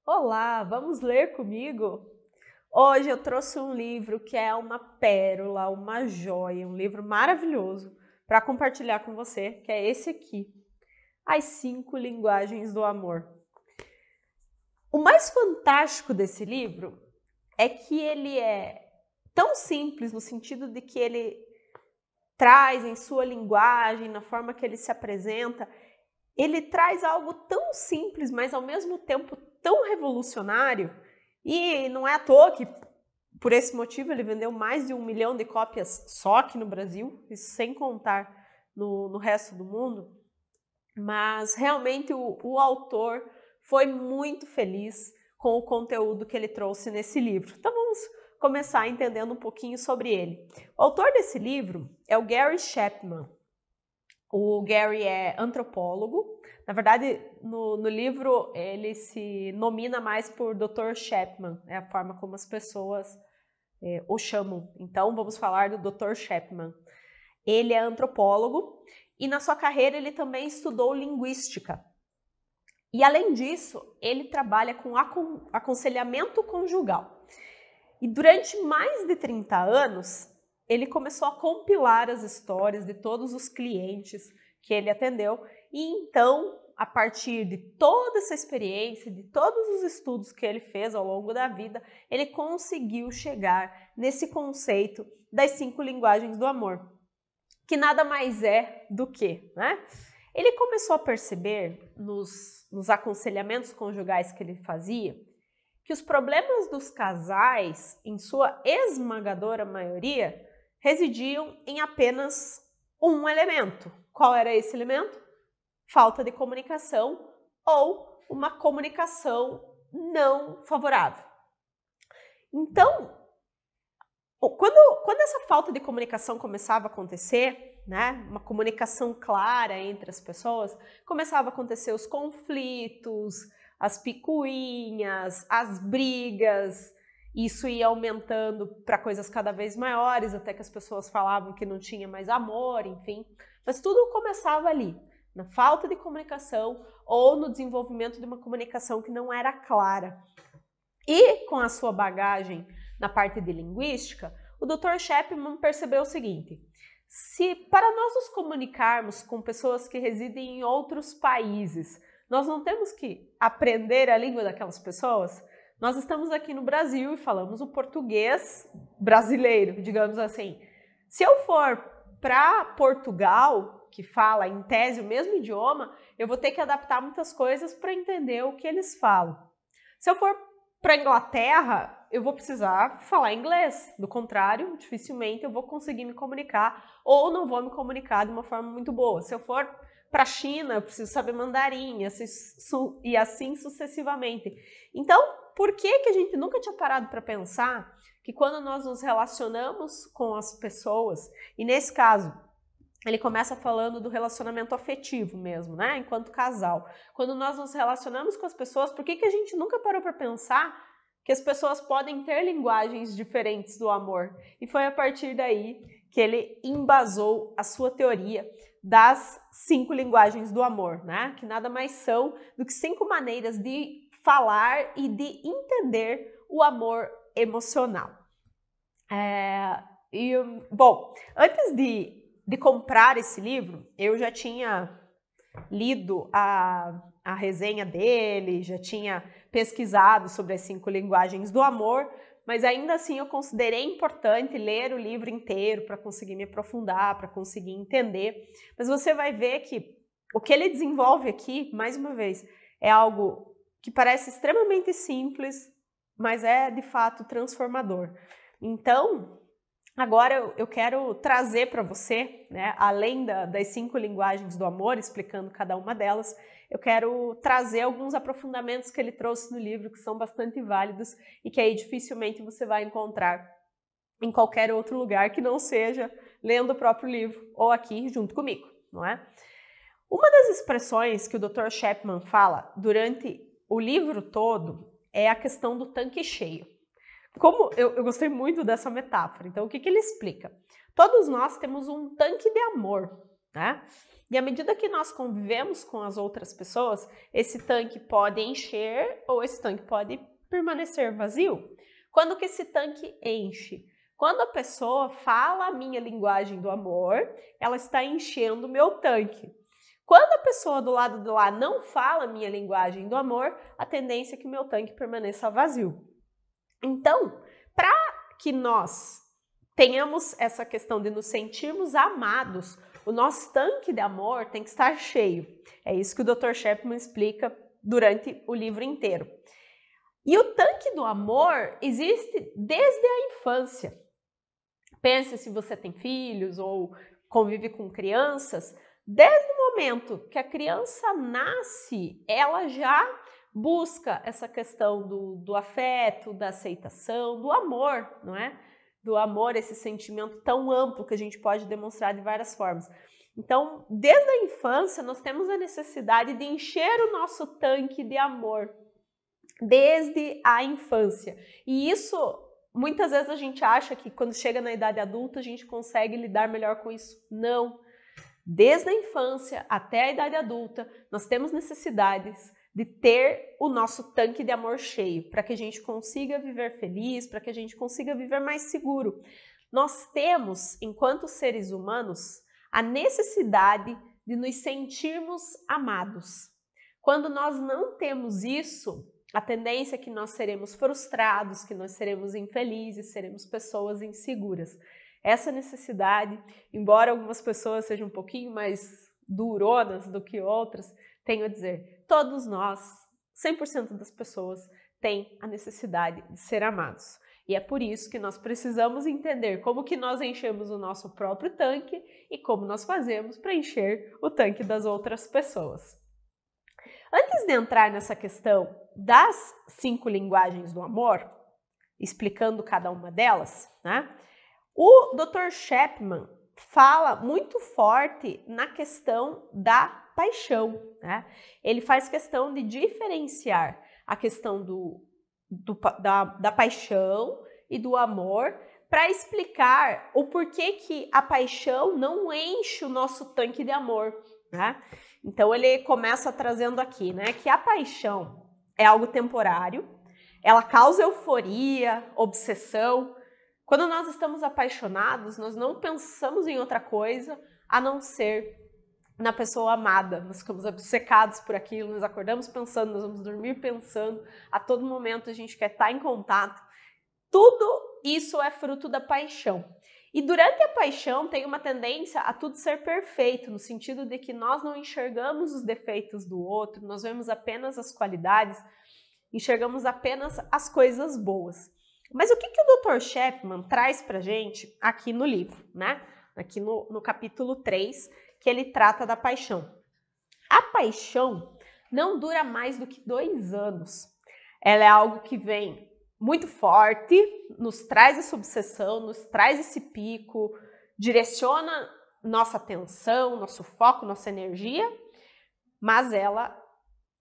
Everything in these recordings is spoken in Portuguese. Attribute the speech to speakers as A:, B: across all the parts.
A: Olá, vamos ler comigo? Hoje eu trouxe um livro que é uma pérola, uma joia, um livro maravilhoso para compartilhar com você, que é esse aqui, As 5 Linguagens do Amor. O mais fantástico desse livro é que ele é tão simples no sentido de que ele traz em sua linguagem, na forma que ele se apresenta, ele traz algo tão simples, mas ao mesmo tempo tão revolucionário, e não é à toa que, por esse motivo, ele vendeu mais de 1 milhão de cópias só aqui no Brasil, isso sem contar no resto do mundo. Mas realmente o autor foi muito feliz com o conteúdo que ele trouxe nesse livro. Então vamos começar entendendo um pouquinho sobre ele. O autor desse livro é o Gary Chapman. O Gary é antropólogo. Na verdade, no livro ele se nomina mais por Dr. Chapman, é a forma como as pessoas o chamam. Então vamos falar do Dr. Chapman. Ele é antropólogo e na sua carreira ele também estudou linguística. E além disso, ele trabalha com aconselhamento conjugal. E durante mais de 30 anos, ele começou a compilar as histórias de todos os clientes que ele atendeu e então, a partir de toda essa experiência, de todos os estudos que ele fez ao longo da vida, ele conseguiu chegar nesse conceito das 5 linguagens do amor, que nada mais é do que, né? Ele começou a perceber nos aconselhamentos conjugais que ele fazia que os problemas dos casais, em sua esmagadora maioria, residiam em apenas um elemento. Qual era esse elemento? Falta de comunicação ou uma comunicação não favorável. Então, quando essa falta de comunicação começava a acontecer, né, uma comunicação clara entre as pessoas, começava a acontecer os conflitos, as picuinhas, as brigas, isso ia aumentando para coisas cada vez maiores, até que as pessoas falavam que não tinha mais amor, enfim. Mas tudo começava ali, na falta de comunicação ou no desenvolvimento de uma comunicação que não era clara. E com a sua bagagem na parte de linguística, o Dr. Chapman percebeu o seguinte: se para nós nos comunicarmos com pessoas que residem em outros países, nós não temos que aprender a língua daquelas pessoas, nós estamos aqui no Brasil e falamos o português brasileiro, digamos assim. Se eu for para Portugal, que fala em tese o mesmo idioma, eu vou ter que adaptar muitas coisas para entender o que eles falam. Se eu for para a Inglaterra, eu vou precisar falar inglês. Do contrário, dificilmente eu vou conseguir me comunicar ou não vou me comunicar de uma forma muito boa. Se eu for para a China, eu preciso saber mandarim e assim sucessivamente. Então, por que a gente nunca tinha parado para pensar que quando nós nos relacionamos com as pessoas, e nesse caso, ele começa falando do relacionamento afetivo mesmo, né? Enquanto casal. Quando nós nos relacionamos com as pessoas, por que a gente nunca parou para pensar que as pessoas podem ter linguagens diferentes do amor? E foi a partir daí que ele embasou a sua teoria das 5 linguagens do amor, né? Que nada mais são do que 5 maneiras de falar e de entender o amor emocional. Bom, antes de comprar esse livro, eu já tinha lido a resenha dele, já tinha pesquisado sobre as 5 linguagens do amor, mas ainda assim eu considerei importante ler o livro inteiro para conseguir me aprofundar, para conseguir entender. Mas você vai ver que o que ele desenvolve aqui, mais uma vez, é algo que parece extremamente simples, mas é de fato transformador. Então, agora eu quero trazer para você, né, além das 5 linguagens do amor, explicando cada uma delas, eu quero trazer alguns aprofundamentos que ele trouxe no livro, que são bastante válidos e que aí dificilmente você vai encontrar em qualquer outro lugar que não seja lendo o próprio livro ou aqui junto comigo, não é? Uma das expressões que o Dr. Chapman fala durante o livro todo é a questão do tanque cheio. Como eu gostei muito dessa metáfora, então o que ele explica? Todos nós temos um tanque de amor, né? E à medida que nós convivemos com as outras pessoas, esse tanque pode encher ou esse tanque pode permanecer vazio. Quando que esse tanque enche? Quando a pessoa fala a minha linguagem do amor, ela está enchendo o meu tanque. Quando a pessoa do lado de lá não fala a minha linguagem do amor, a tendência é que o meu tanque permaneça vazio. Então, para que nós tenhamos essa questão de nos sentirmos amados, o nosso tanque de amor tem que estar cheio. É isso que o Dr. Chapman explica durante o livro inteiro. E o tanque do amor existe desde a infância. Pense se você tem filhos ou convive com crianças. Desde o momento que a criança nasce, ela já busca essa questão do afeto, da aceitação, do amor, não é? Do amor, esse sentimento tão amplo que a gente pode demonstrar de várias formas. Então, desde a infância, nós temos a necessidade de encher o nosso tanque de amor, desde a infância. E isso, muitas vezes a gente acha que quando chega na idade adulta, a gente consegue lidar melhor com isso. Não. Desde a infância até a idade adulta, nós temos necessidades de ter o nosso tanque de amor cheio, para que a gente consiga viver feliz, para que a gente consiga viver mais seguro. Nós temos, enquanto seres humanos, a necessidade de nos sentirmos amados. Quando nós não temos isso, a tendência é que nós seremos frustrados, que nós seremos infelizes, seremos pessoas inseguras. Essa necessidade, embora algumas pessoas sejam um pouquinho mais duronas do que outras, tenho a dizer, todos nós, 100% das pessoas, têm a necessidade de ser amados. E é por isso que nós precisamos entender como que nós enchemos o nosso próprio tanque e como nós fazemos para encher o tanque das outras pessoas. Antes de entrar nessa questão das 5 linguagens do amor, explicando cada uma delas, né? O Dr. Chapman fala muito forte na questão da paixão, né? Ele faz questão de diferenciar a questão da paixão e do amor para explicar o porquê que a paixão não enche o nosso tanque de amor, né? Então ele começa trazendo aqui, né, que a paixão é algo temporário, ela causa euforia, obsessão. Quando nós estamos apaixonados, nós não pensamos em outra coisa a não ser na pessoa amada. Nós ficamos obcecados por aquilo, nós acordamos pensando, nós vamos dormir pensando, a todo momento a gente quer estar em contato. Tudo isso é fruto da paixão. E durante a paixão tem uma tendência a tudo ser perfeito, no sentido de que nós não enxergamos os defeitos do outro, nós vemos apenas as qualidades, enxergamos apenas as coisas boas. Mas o que o Dr. Chapman traz pra gente aqui no livro, né? Aqui no capítulo 3, que ele trata da paixão. A paixão não dura mais do que 2 anos. Ela é algo que vem muito forte, nos traz essa obsessão, nos traz esse pico, direciona nossa atenção, nosso foco, nossa energia, mas ela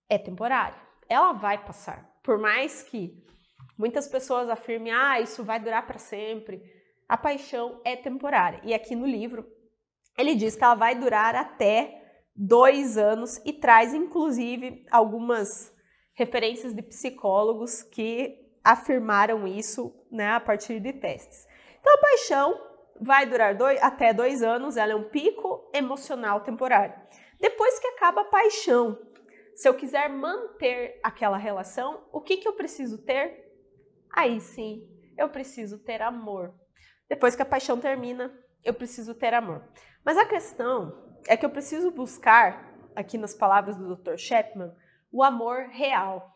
A: é temporária. Ela vai passar. Por mais que muitas pessoas afirmem, isso vai durar para sempre, a paixão é temporária. E aqui no livro, ele diz que ela vai durar até 2 anos e traz, inclusive, algumas referências de psicólogos que afirmaram isso, né, a partir de testes. Então, a paixão vai durar até 2 anos, ela é um pico emocional temporário. Depois que acaba a paixão, se eu quiser manter aquela relação, o que eu preciso ter? Aí sim, eu preciso ter amor. Depois que a paixão termina, eu preciso ter amor. Mas a questão é que eu preciso buscar, aqui nas palavras do Dr. Chapman, o amor real.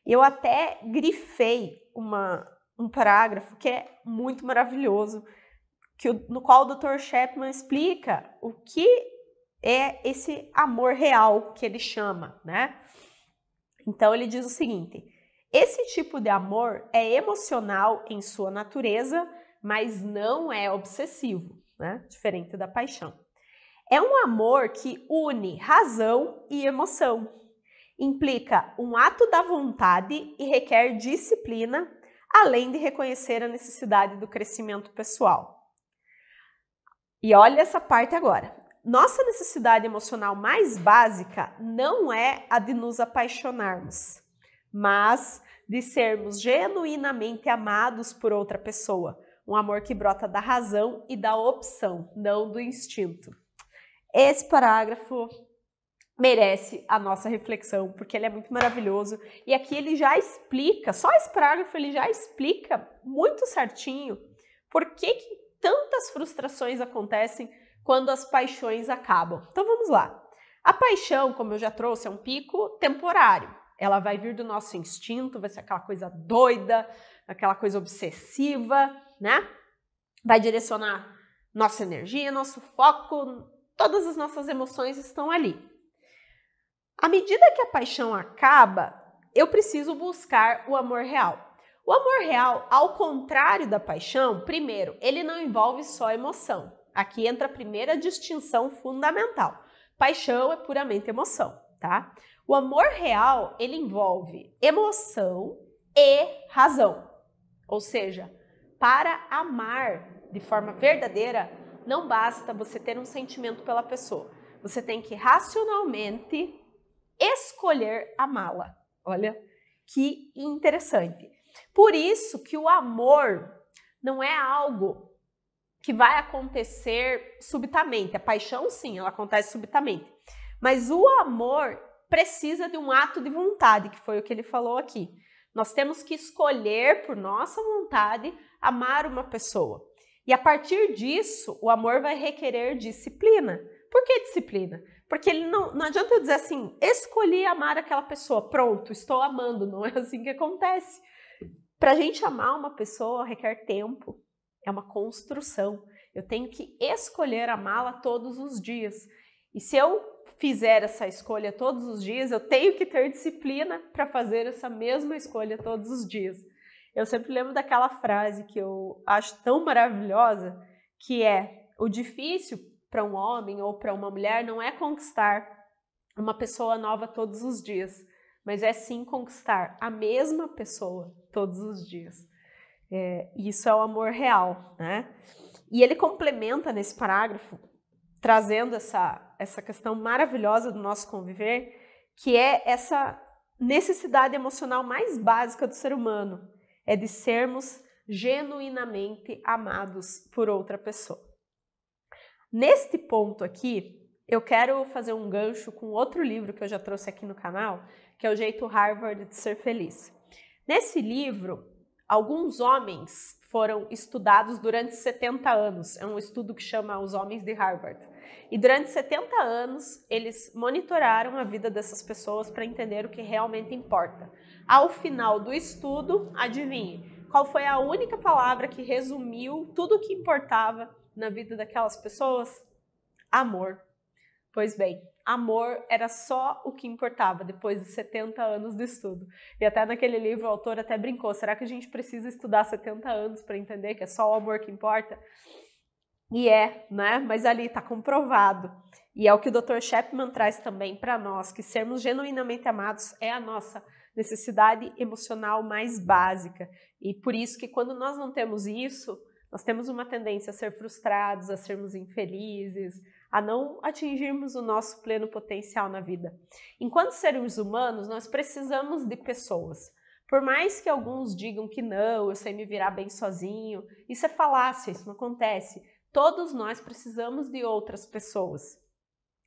A: Eu até grifei um parágrafo que é muito maravilhoso, no qual o Dr. Chapman explica o que é esse amor real que ele chama, né? Então ele diz o seguinte: esse tipo de amor é emocional em sua natureza, mas não é obsessivo, né? Diferente da paixão. É um amor que une razão e emoção. Implica um ato da vontade e requer disciplina, além de reconhecer a necessidade do crescimento pessoal. E olha essa parte agora. nossa necessidade emocional mais básica não é a de nos apaixonarmos, mas de sermos genuinamente amados por outra pessoa. Um amor que brota da razão e da opção, não do instinto. Esse parágrafo merece a nossa reflexão, porque ele é muito maravilhoso. E aqui ele já explica, só esse parágrafo ele já explica muito certinho por que tantas frustrações acontecem quando as paixões acabam. Então vamos lá. A paixão, como eu já trouxe, é um pico temporário. Ela vai vir do nosso instinto, vai ser aquela coisa doida, aquela coisa obsessiva, né? Vai direcionar nossa energia, nosso foco, todas as nossas emoções estão ali. À medida que a paixão acaba, eu preciso buscar o amor real. O amor real, ao contrário da paixão, primeiro, ele não envolve só emoção. Aqui entra a primeira distinção fundamental. Paixão é puramente emoção, tá? O amor real, ele envolve emoção e razão. Ou seja, para amar de forma verdadeira, não basta você ter um sentimento pela pessoa. Você tem que racionalmente escolher amá-la. Olha que interessante. Por isso que o amor não é algo que vai acontecer subitamente. A paixão, sim, ela acontece subitamente. Mas o amor precisa de um ato de vontade, que foi o que ele falou aqui. Nós temos que escolher por nossa vontade amar uma pessoa. E a partir disso, o amor vai requerer disciplina. Por que disciplina? Porque ele não adianta eu dizer assim, escolhi amar aquela pessoa, pronto, estou amando. Não é assim que acontece. Para a gente amar uma pessoa requer tempo, é uma construção. Eu tenho que escolher amá-la todos os dias. E se eu fizer essa escolha todos os dias, eu tenho que ter disciplina para fazer essa mesma escolha todos os dias. Eu sempre lembro daquela frase que eu acho tão maravilhosa, que é: o difícil para um homem ou para uma mulher não é conquistar uma pessoa nova todos os dias, mas é sim conquistar a mesma pessoa todos os dias. Isso é o amor real, né? E ele complementa nesse parágrafo, trazendo essa questão maravilhosa do nosso conviver, que é essa necessidade emocional mais básica do ser humano, é de sermos genuinamente amados por outra pessoa. Neste ponto aqui, eu quero fazer um gancho com outro livro que eu já trouxe aqui no canal, que é O Jeito Harvard de Ser Feliz. Nesse livro, alguns homens foram estudados durante 70 anos. É um estudo que chama Os Homens de Harvard. E durante 70 anos, eles monitoraram a vida dessas pessoas para entender o que realmente importa. Ao final do estudo, adivinhe, qual foi a única palavra que resumiu tudo o que importava na vida daquelas pessoas? Amor. Pois bem, amor era só o que importava depois de 70 anos de estudo. E até naquele livro o autor até brincou, será que a gente precisa estudar 70 anos para entender que é só o amor que importa? E né? Mas ali está comprovado. E é o que o Dr. Chapman traz também para nós, que sermos genuinamente amados é a nossa necessidade emocional mais básica. E por isso que quando nós não temos isso, nós temos uma tendência a ser frustrados, a sermos infelizes, a não atingirmos o nosso pleno potencial na vida. Enquanto seres humanos, nós precisamos de pessoas. Por mais que alguns digam que não, eu sei me virar bem sozinho, isso é falácia, isso não acontece. Todos nós precisamos de outras pessoas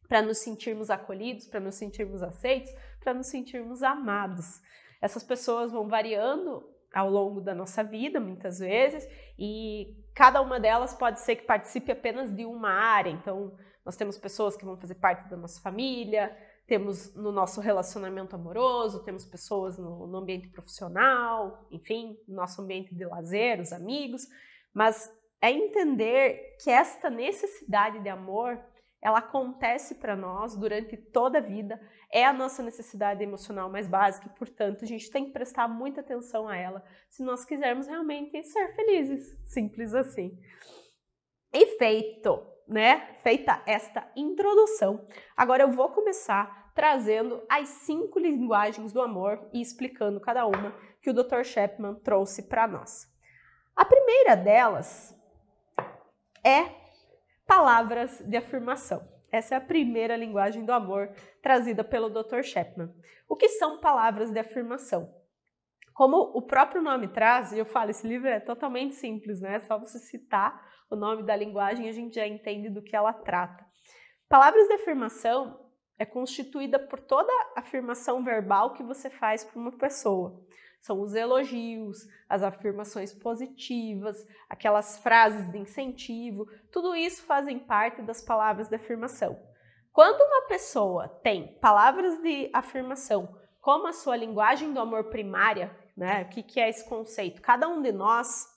A: para nos sentirmos acolhidos, para nos sentirmos aceitos, para nos sentirmos amados. Essas pessoas vão variando ao longo da nossa vida, muitas vezes, e cada uma delas pode ser que participe apenas de uma área. Então, nós temos pessoas que vão fazer parte da nossa família, temos no nosso relacionamento amoroso, temos pessoas no ambiente profissional, enfim, no nosso ambiente de lazer, os amigos, mas é entender que esta necessidade de amor, ela acontece para nós durante toda a vida, é a nossa necessidade emocional mais básica e, portanto, a gente tem que prestar muita atenção a ela se nós quisermos realmente ser felizes, simples assim. E feita esta introdução, agora eu vou começar trazendo as 5 linguagens do amor e explicando cada uma que o Dr. Chapman trouxe para nós. A primeira delas é palavras de afirmação. Essa é a primeira linguagem do amor trazida pelo Dr. Chapman. O que são palavras de afirmação? Como o próprio nome traz, e eu falo, esse livro é totalmente simples, né? É só você citar o nome da linguagem e a gente já entende do que ela trata. Palavras de afirmação é constituída por toda afirmação verbal que você faz para uma pessoa. São os elogios, as afirmações positivas, aquelas frases de incentivo, tudo isso fazem parte das palavras de afirmação. Quando uma pessoa tem palavras de afirmação como a sua linguagem do amor primária, né? O que é esse conceito? Cada um de nós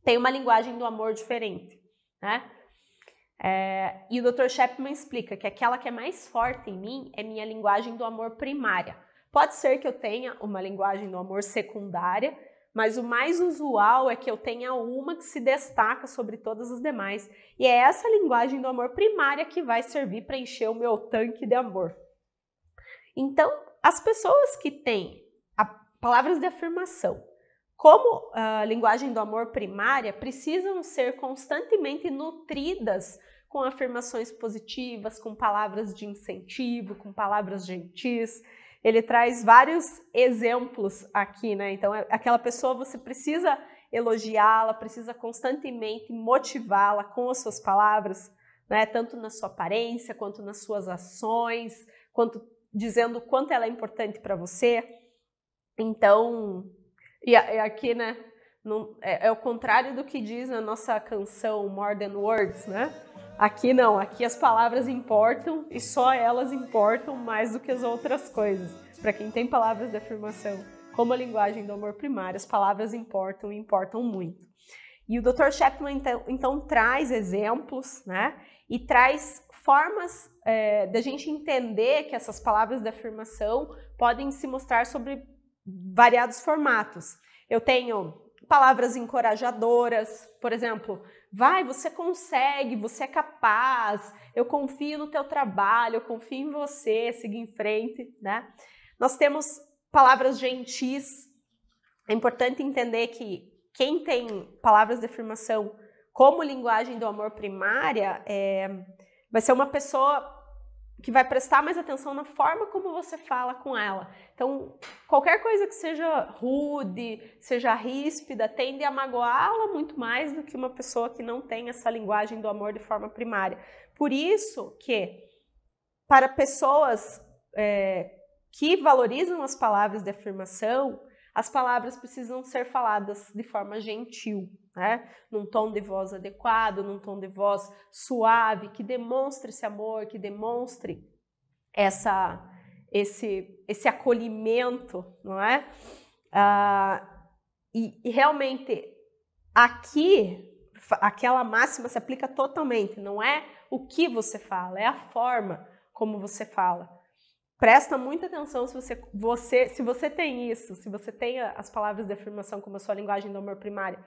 A: tem uma linguagem do amor diferente, né? E o Dr. Chapman explica que aquela que é mais forte em mim é minha linguagem do amor primária. Pode ser que eu tenha uma linguagem do amor secundária, mas o mais usual é que eu tenha uma que se destaca sobre todas as demais. E é essa linguagem do amor primária que vai servir para encher o meu tanque de amor. Então, as pessoas que têm palavras de afirmação como a linguagem do amor primária precisam ser constantemente nutridas com afirmações positivas, com palavras de incentivo, com palavras gentis. Ele traz vários exemplos aqui, né? Então, aquela pessoa você precisa elogiá-la, precisa constantemente motivá-la com as suas palavras, né? Tanto na sua aparência, quanto nas suas ações, quanto dizendo o quanto ela é importante para você. Então, e aqui, né, é o contrário do que diz na nossa canção More Than Words, né? Aqui não, aqui as palavras importam e só elas importam mais do que as outras coisas. Para quem tem palavras de afirmação, como a linguagem do amor primário, as palavras importam e importam muito. E o Dr. Chapman, então traz exemplos, né? E traz formas da gente entender que essas palavras de afirmação podem se mostrar sobre variados formatos. Eu tenho palavras encorajadoras, por exemplo, vai, você consegue, você é capaz, eu confio no teu trabalho, eu confio em você, siga em frente, né? Nós temos palavras gentis. É importante entender que quem tem palavras de afirmação como linguagem do amor primária vai ser uma pessoa que vai prestar mais atenção na forma como você fala com ela. Então, qualquer coisa que seja rude, seja ríspida, tende a magoá-la muito mais do que uma pessoa que não tem essa linguagem do amor de forma primária. Por isso que, para pessoas que valorizam as palavras de afirmação, as palavras precisam ser faladas de forma gentil, né? Num tom de voz adequado, num tom de voz suave, que demonstre esse amor, que demonstre esse acolhimento, não é? E realmente, aqui, aquela máxima se aplica totalmente, não é o que você fala, é a forma como você fala. Presta muita atenção se você tem isso, se você tem as palavras de afirmação como a sua linguagem do amor primário.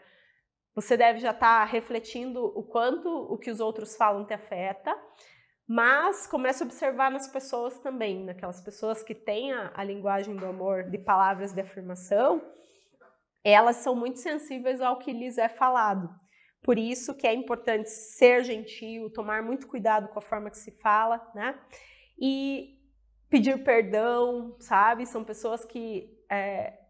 A: Você deve já estar refletindo o quanto o que os outros falam te afeta, mas comece a observar nas pessoas também, naquelas pessoas que têm a linguagem do amor de palavras de afirmação, elas são muito sensíveis ao que lhes é falado. Por isso que é importante ser gentil, tomar muito cuidado com a forma que se fala, né? E pedir perdão, sabe? São pessoas que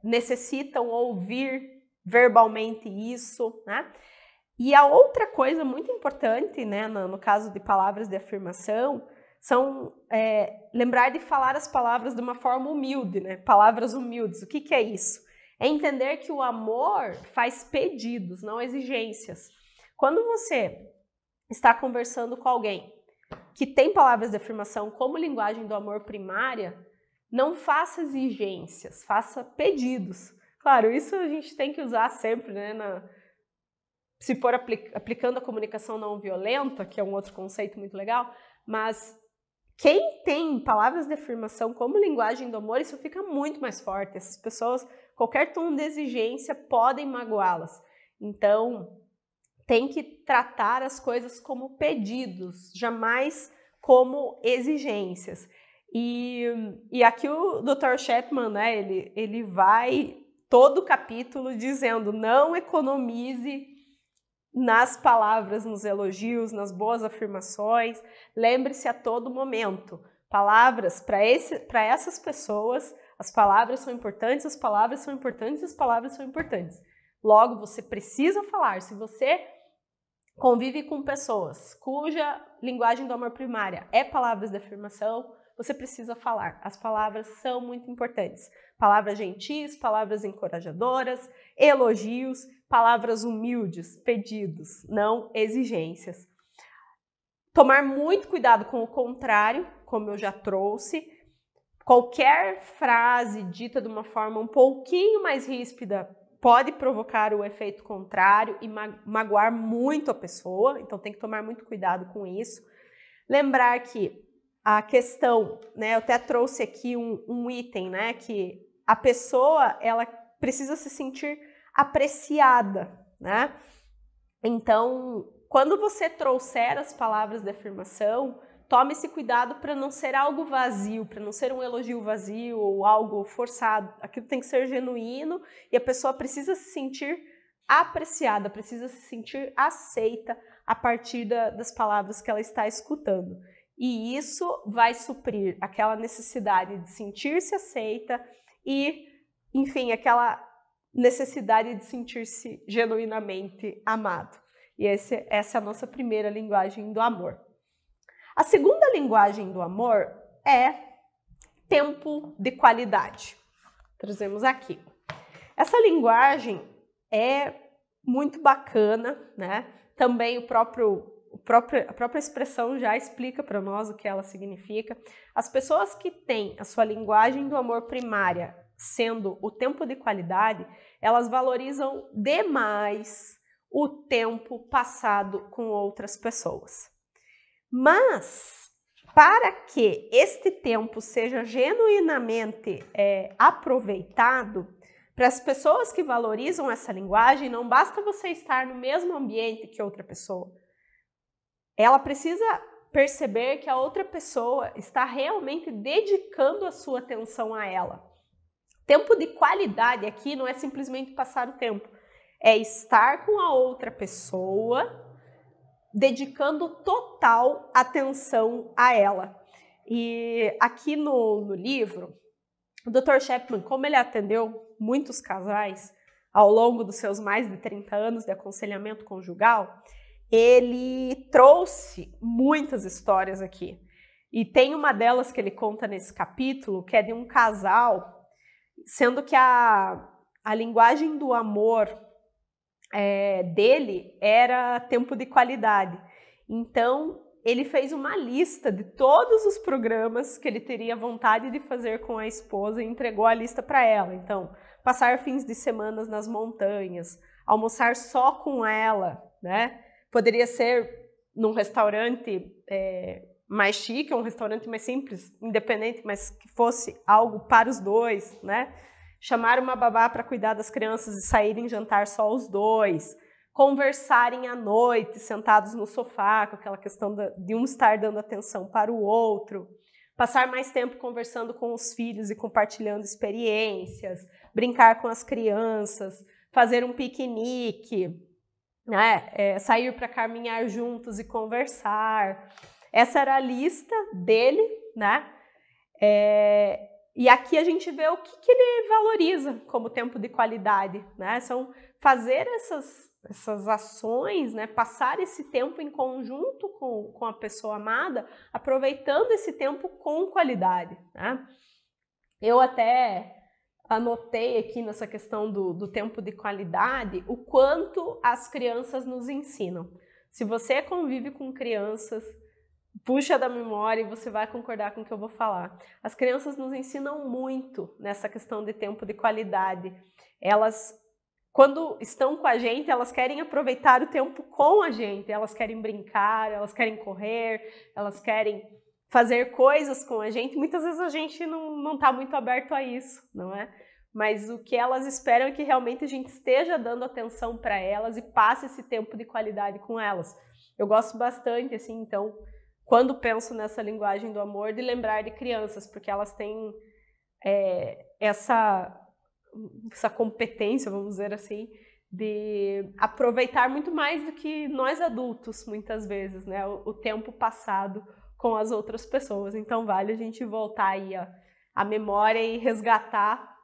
A: necessitam ouvir verbalmente isso, né? E a outra coisa muito importante, né, no caso de palavras de afirmação, são lembrar de falar as palavras de uma forma humilde, né? Palavras humildes. O que é isso? É entender que o amor faz pedidos, não exigências. Quando você está conversando com alguém que tem palavras de afirmação como linguagem do amor primária, não faça exigências, faça pedidos. Claro, isso a gente tem que usar sempre, né? Se for aplicando a comunicação não violenta, que é um outro conceito muito legal, mas quem tem palavras de afirmação como linguagem do amor, isso fica muito mais forte. Essas pessoas, qualquer tom de exigência, podem magoá-las. Então, tem que tratar as coisas como pedidos, jamais como exigências. E aqui o Dr. Chapman, né, ele vai todo o capítulo dizendo não economize nas palavras, nos elogios, nas boas afirmações. Lembre-se a todo momento, palavras para essas pessoas, as palavras são importantes, as palavras são importantes, as palavras são importantes. Logo, você precisa falar. Se você convive com pessoas cuja linguagem do amor primária é palavras de afirmação, você precisa falar. As palavras são muito importantes. Palavras gentis, palavras encorajadoras, elogios, palavras humildes, pedidos, não exigências. Tomar muito cuidado com o contrário, como eu já trouxe. Qualquer frase dita de uma forma um pouquinho mais ríspida pode provocar o efeito contrário e magoar muito a pessoa, então tem que tomar muito cuidado com isso. Lembrar que a questão, né, eu até trouxe aqui um item, né, que a pessoa, ela precisa se sentir apreciada, né? Então, quando você trouxer as palavras de afirmação, tome esse cuidado para não ser algo vazio, para não ser um elogio vazio ou algo forçado. Aquilo tem que ser genuíno e a pessoa precisa se sentir apreciada, precisa se sentir aceita a partir das palavras que ela está escutando. E isso vai suprir aquela necessidade de sentir-se aceita e, enfim, aquela necessidade de sentir-se genuinamente amado. E essa é a nossa primeira linguagem do amor. A segunda linguagem do amor é tempo de qualidade. Trazemos aqui. Essa linguagem é muito bacana, né? Também a própria expressão já explica para nós o que ela significa. As pessoas que têm a sua linguagem do amor primária sendo o tempo de qualidade, elas valorizam demais o tempo passado com outras pessoas. Mas, para que este tempo seja genuinamente aproveitado, para as pessoas que valorizam essa linguagem, não basta você estar no mesmo ambiente que outra pessoa. Ela precisa perceber que a outra pessoa está realmente dedicando a sua atenção a ela. Tempo de qualidade aqui não é simplesmente passar o tempo, é estar com a outra pessoa, dedicando total atenção a ela. E aqui no livro, o Dr. Chapman, como ele atendeu muitos casais ao longo dos seus mais de 30 anos de aconselhamento conjugal, ele trouxe muitas histórias aqui. E tem uma delas que ele conta nesse capítulo, que é de um casal, sendo que a linguagem do amor dele era tempo de qualidade. Então, ele fez uma lista de todos os programas que ele teria vontade de fazer com a esposa e entregou a lista para ela. Então, passar fins de semana nas montanhas, almoçar só com ela, né? Poderia ser num restaurante mais chique, um restaurante mais simples, independente, mas que fosse algo para os dois, né? Chamar uma babá para cuidar das crianças e saírem jantar só os dois, conversarem à noite, sentados no sofá, com aquela questão de um estar dando atenção para o outro, passar mais tempo conversando com os filhos e compartilhando experiências, brincar com as crianças, fazer um piquenique, né? Sair para caminhar juntos e conversar. Essa era a lista dele, né? E aqui a gente vê o que ele valoriza como tempo de qualidade, né? São fazer essas ações, né? Passar esse tempo em conjunto com a pessoa amada, aproveitando esse tempo com qualidade, né? Eu até anotei aqui nessa questão do tempo de qualidade o quanto as crianças nos ensinam. Se você convive com crianças, puxa da memória e você vai concordar com o que eu vou falar. As crianças nos ensinam muito nessa questão de tempo de qualidade. Elas, quando estão com a gente, elas querem aproveitar o tempo com a gente. Elas querem brincar, elas querem correr, elas querem fazer coisas com a gente. Muitas vezes a gente não está muito aberto a isso, não é? Mas o que elas esperam é que realmente a gente esteja dando atenção para elas e passe esse tempo de qualidade com elas. Eu gosto bastante, assim, então, quando penso nessa linguagem do amor, de lembrar de crianças, porque elas têm essa competência, vamos dizer assim, de aproveitar muito mais do que nós adultos, muitas vezes, né? O tempo passado com as outras pessoas. Então vale a gente voltar aí a memória e resgatar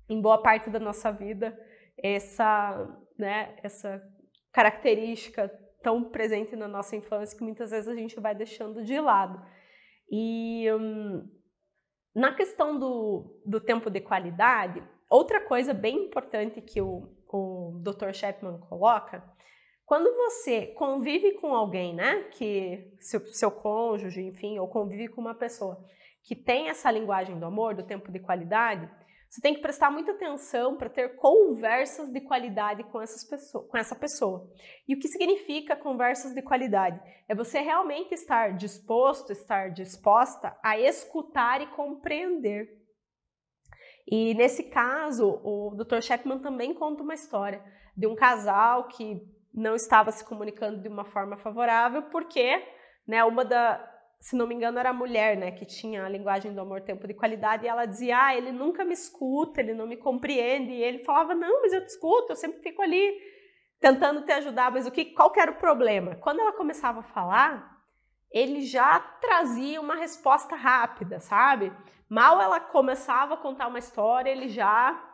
A: em boa parte da nossa vida essa característica tão presente na nossa infância que muitas vezes a gente vai deixando de lado. E na questão do tempo de qualidade, outra coisa bem importante que o Dr. Chapman coloca, quando você convive com alguém, né, que seu cônjuge, enfim, ou convive com uma pessoa que tem essa linguagem do amor, do tempo de qualidade, você tem que prestar muita atenção para ter conversas de qualidade com essa pessoa. E o que significa conversas de qualidade? É você realmente estar disposto, estar disposta a escutar e compreender. E nesse caso, o Dr. Chapman também conta uma história de um casal que não estava se comunicando de uma forma favorável porque, né, se não me engano, era a mulher, né, que tinha a linguagem do amor, tempo de qualidade, e ela dizia, ele nunca me escuta, ele não me compreende, e ele falava, não, mas eu te escuto, eu sempre fico ali tentando te ajudar, mas qual que era o problema? Quando ela começava a falar, ele já trazia uma resposta rápida, sabe? Mal ela começava a contar uma história, ele já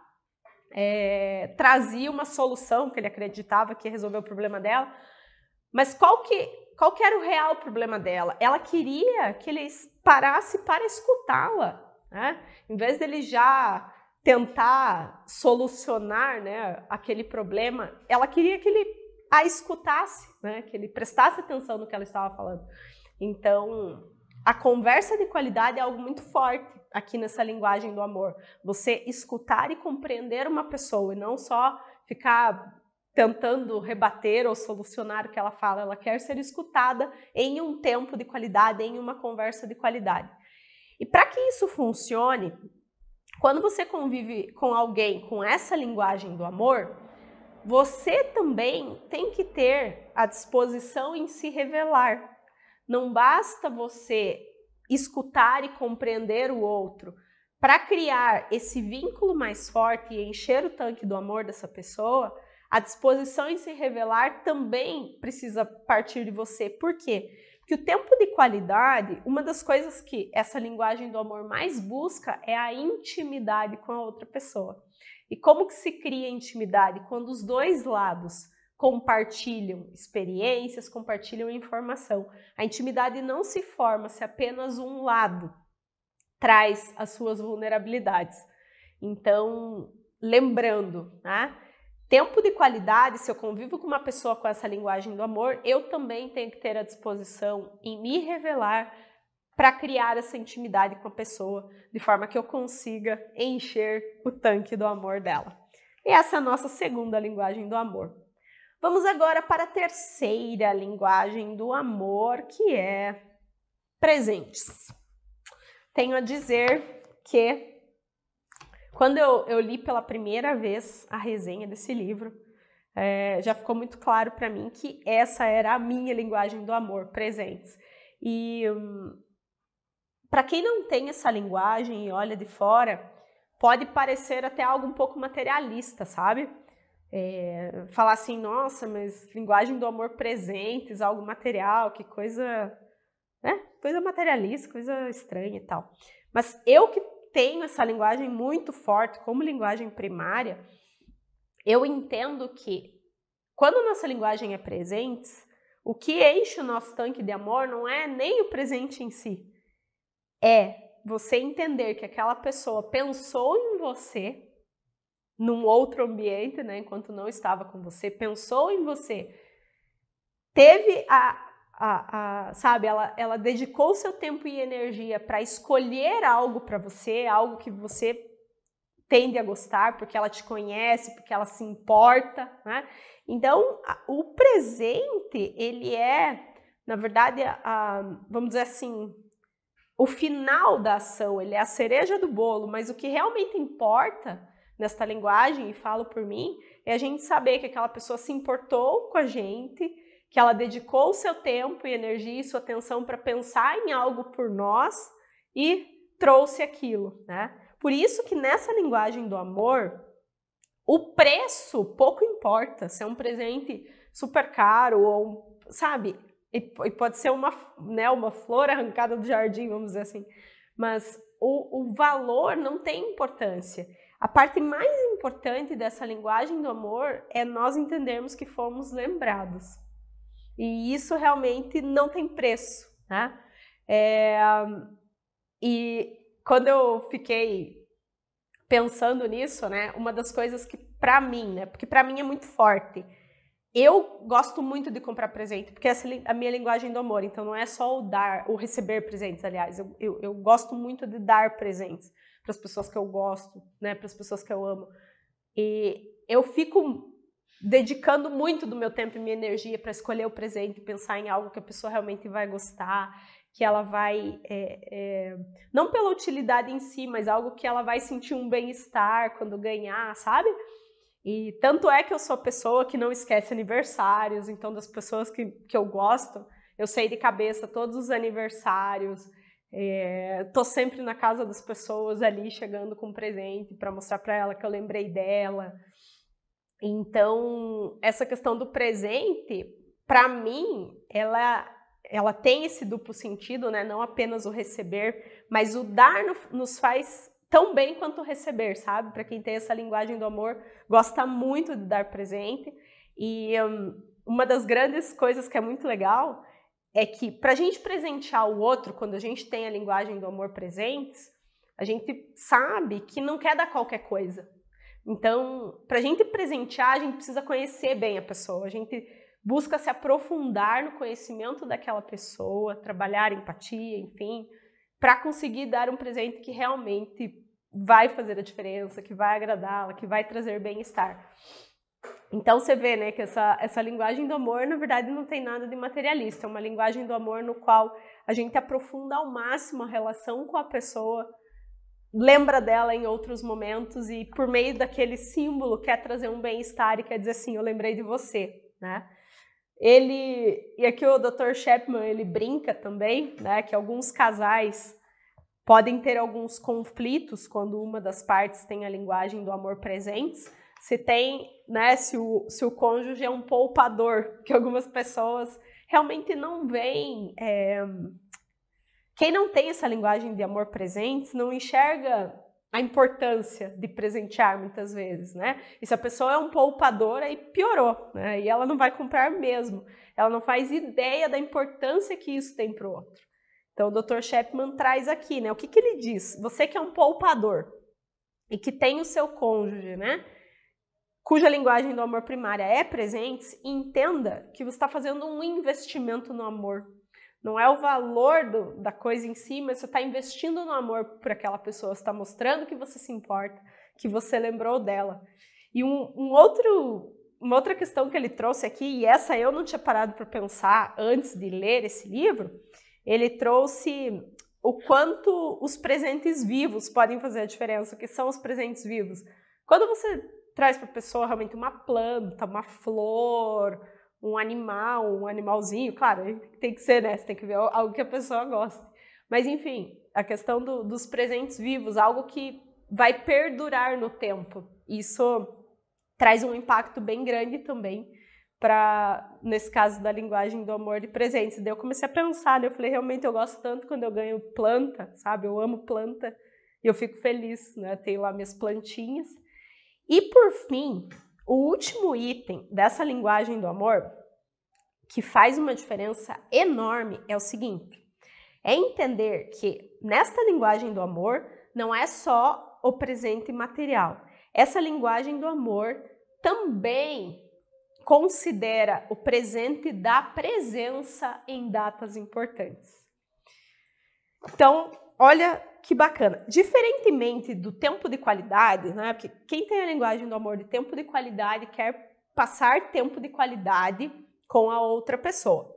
A: trazia uma solução que ele acreditava que ia resolver o problema dela, mas qual que era o real problema dela? Ela queria que ele parasse para escutá-la, né? Em vez dele já tentar solucionar, né, aquele problema, ela queria que ele a escutasse, né, que ele prestasse atenção no que ela estava falando. Então, a conversa de qualidade é algo muito forte aqui nessa linguagem do amor. Você escutar e compreender uma pessoa e não só ficar tentando rebater ou solucionar o que ela fala. Ela quer ser escutada em um tempo de qualidade, em uma conversa de qualidade. E para que isso funcione, quando você convive com alguém com essa linguagem do amor, você também tem que ter a disposição em se revelar. Não basta você escutar e compreender o outro. Para criar esse vínculo mais forte e encher o tanque do amor dessa pessoa, a disposição em se revelar também precisa partir de você. Por quê? Porque o tempo de qualidade, uma das coisas que essa linguagem do amor mais busca é a intimidade com a outra pessoa. E como que se cria intimidade? Quando os dois lados compartilham experiências, compartilham informação. A intimidade não se forma se apenas um lado traz as suas vulnerabilidades. Então, lembrando, né? Tempo de qualidade, se eu convivo com uma pessoa com essa linguagem do amor, eu também tenho que ter a disposição em me revelar para criar essa intimidade com a pessoa, de forma que eu consiga encher o tanque do amor dela. E essa é a nossa segunda linguagem do amor. Vamos agora para a terceira linguagem do amor, que é presentes. Tenho a dizer que quando eu li pela primeira vez a resenha desse livro, já ficou muito claro para mim que essa era a minha linguagem do amor, presentes. E para quem não tem essa linguagem e olha de fora, pode parecer até algo um pouco materialista, sabe? Falar assim, nossa, mas linguagem do amor presentes, algo material, que coisa, né? Coisa materialista, coisa estranha e tal. Mas eu que tenho essa linguagem muito forte como linguagem primária, eu entendo que quando a nossa linguagem é presentes, o que enche o nosso tanque de amor não é nem o presente em si, é você entender que aquela pessoa pensou em você num outro ambiente, né, enquanto não estava com você, pensou em você, teve sabe, ela dedicou seu tempo e energia para escolher algo para você, algo que você tende a gostar, porque ela te conhece, porque ela se importa, né? Então, o presente, ele é, na verdade, vamos dizer assim, o final da ação, ele é a cereja do bolo, mas o que realmente importa nesta linguagem, e falo por mim, é a gente saber que aquela pessoa se importou com a gente, que ela dedicou o seu tempo e energia e sua atenção para pensar em algo por nós e trouxe aquilo, né? Por isso que nessa linguagem do amor, o preço pouco importa, se é um presente super caro ou, sabe, e pode ser uma, né, uma flor arrancada do jardim, vamos dizer assim, mas o valor não tem importância. A parte mais importante dessa linguagem do amor é nós entendermos que fomos lembrados. E isso realmente não tem preço, né? E quando eu fiquei pensando nisso, né, uma das coisas que para mim, né, porque para mim é muito forte, eu gosto muito de comprar presente, porque essa é a minha linguagem do amor, então não é só o dar, o receber presentes, aliás, eu gosto muito de dar presentes para as pessoas que eu gosto, né, para as pessoas que eu amo, e eu fico dedicando muito do meu tempo e minha energia para escolher o presente, pensar em algo que a pessoa realmente vai gostar, que ela vai, não pela utilidade em si, mas algo que ela vai sentir um bem-estar quando ganhar, sabe? E tanto é que eu sou a pessoa que não esquece aniversários, então das pessoas que eu gosto, eu sei de cabeça todos os aniversários, tô sempre na casa das pessoas ali, chegando com um presente para mostrar para ela que eu lembrei dela. Então, essa questão do presente, para mim, ela tem esse duplo sentido, né? Não apenas o receber, mas o dar nos faz tão bem quanto o receber, sabe? Para quem tem essa linguagem do amor, gosta muito de dar presente. E uma das grandes coisas que é muito legal é que para a gente presentear o outro, quando a gente tem a linguagem do amor presentes, a gente sabe que não quer dar qualquer coisa. Então, para a gente presentear, a gente precisa conhecer bem a pessoa, a gente busca se aprofundar no conhecimento daquela pessoa, trabalhar empatia, enfim, para conseguir dar um presente que realmente vai fazer a diferença, que vai agradá-la, que vai trazer bem-estar. Então você vê, né, que essa linguagem do amor, na verdade, não tem nada de materialista, é uma linguagem do amor no qual a gente aprofunda ao máximo a relação com a pessoa, lembra dela em outros momentos e por meio daquele símbolo quer trazer um bem-estar e quer dizer assim, eu lembrei de você, né? E aqui o Dr. Chapman, ele brinca também, né, que alguns casais podem ter alguns conflitos quando uma das partes tem a linguagem do amor presentes, se tem, né, se o cônjuge é um poupador, que algumas pessoas realmente não veem. Quem não tem essa linguagem de amor presentes não enxerga a importância de presentear muitas vezes, né? E se a pessoa é um poupador, aí piorou, né? E ela não vai comprar mesmo. Ela não faz ideia da importância que isso tem para o outro. Então, o Dr. Chapman traz aqui, né? O que ele diz? Você que é um poupador e que tem o seu cônjuge, né? Cuja linguagem do amor primária é presentes, entenda que você está fazendo um investimento no amor. Não é o valor da coisa em si, mas você está investindo no amor por aquela pessoa, você está mostrando que você se importa, que você lembrou dela. E uma outra questão que ele trouxe aqui, e essa eu não tinha parado para pensar antes de ler esse livro, ele trouxe o quanto os presentes vivos podem fazer a diferença. O que são os presentes vivos? Quando você traz para a pessoa realmente uma planta, uma flor, um animal, um animalzinho, claro, tem que ser, né? Você tem que ver algo que a pessoa gosta. Mas, enfim, a questão dos presentes vivos, algo que vai perdurar no tempo. Isso traz um impacto bem grande também nesse caso da linguagem do amor de presentes. Daí eu comecei a pensar, né? Eu falei, realmente eu gosto tanto quando eu ganho planta, sabe? Eu amo planta e eu fico feliz, né? Tenho lá minhas plantinhas. E por fim, o último item dessa linguagem do amor, que faz uma diferença enorme, é o seguinte: é entender que nesta linguagem do amor não é só o presente material. Essa linguagem do amor também considera o presente da presença em datas importantes. Então, olha que bacana. Diferentemente do tempo de qualidade, né? Porque quem tem a linguagem do amor de tempo de qualidade quer passar tempo de qualidade com a outra pessoa.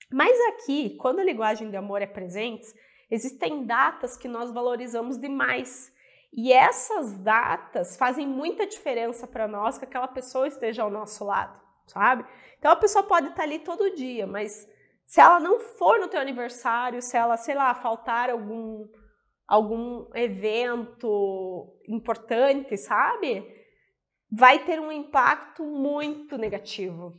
A: Mas aqui, quando a linguagem de amor é presente, existem datas que nós valorizamos demais. E essas datas fazem muita diferença para nós que aquela pessoa esteja ao nosso lado, sabe? Então a pessoa pode estar ali todo dia, mas se ela não for no teu aniversário, se ela, sei lá, faltar algum evento importante, sabe? vai ter um impacto muito negativo.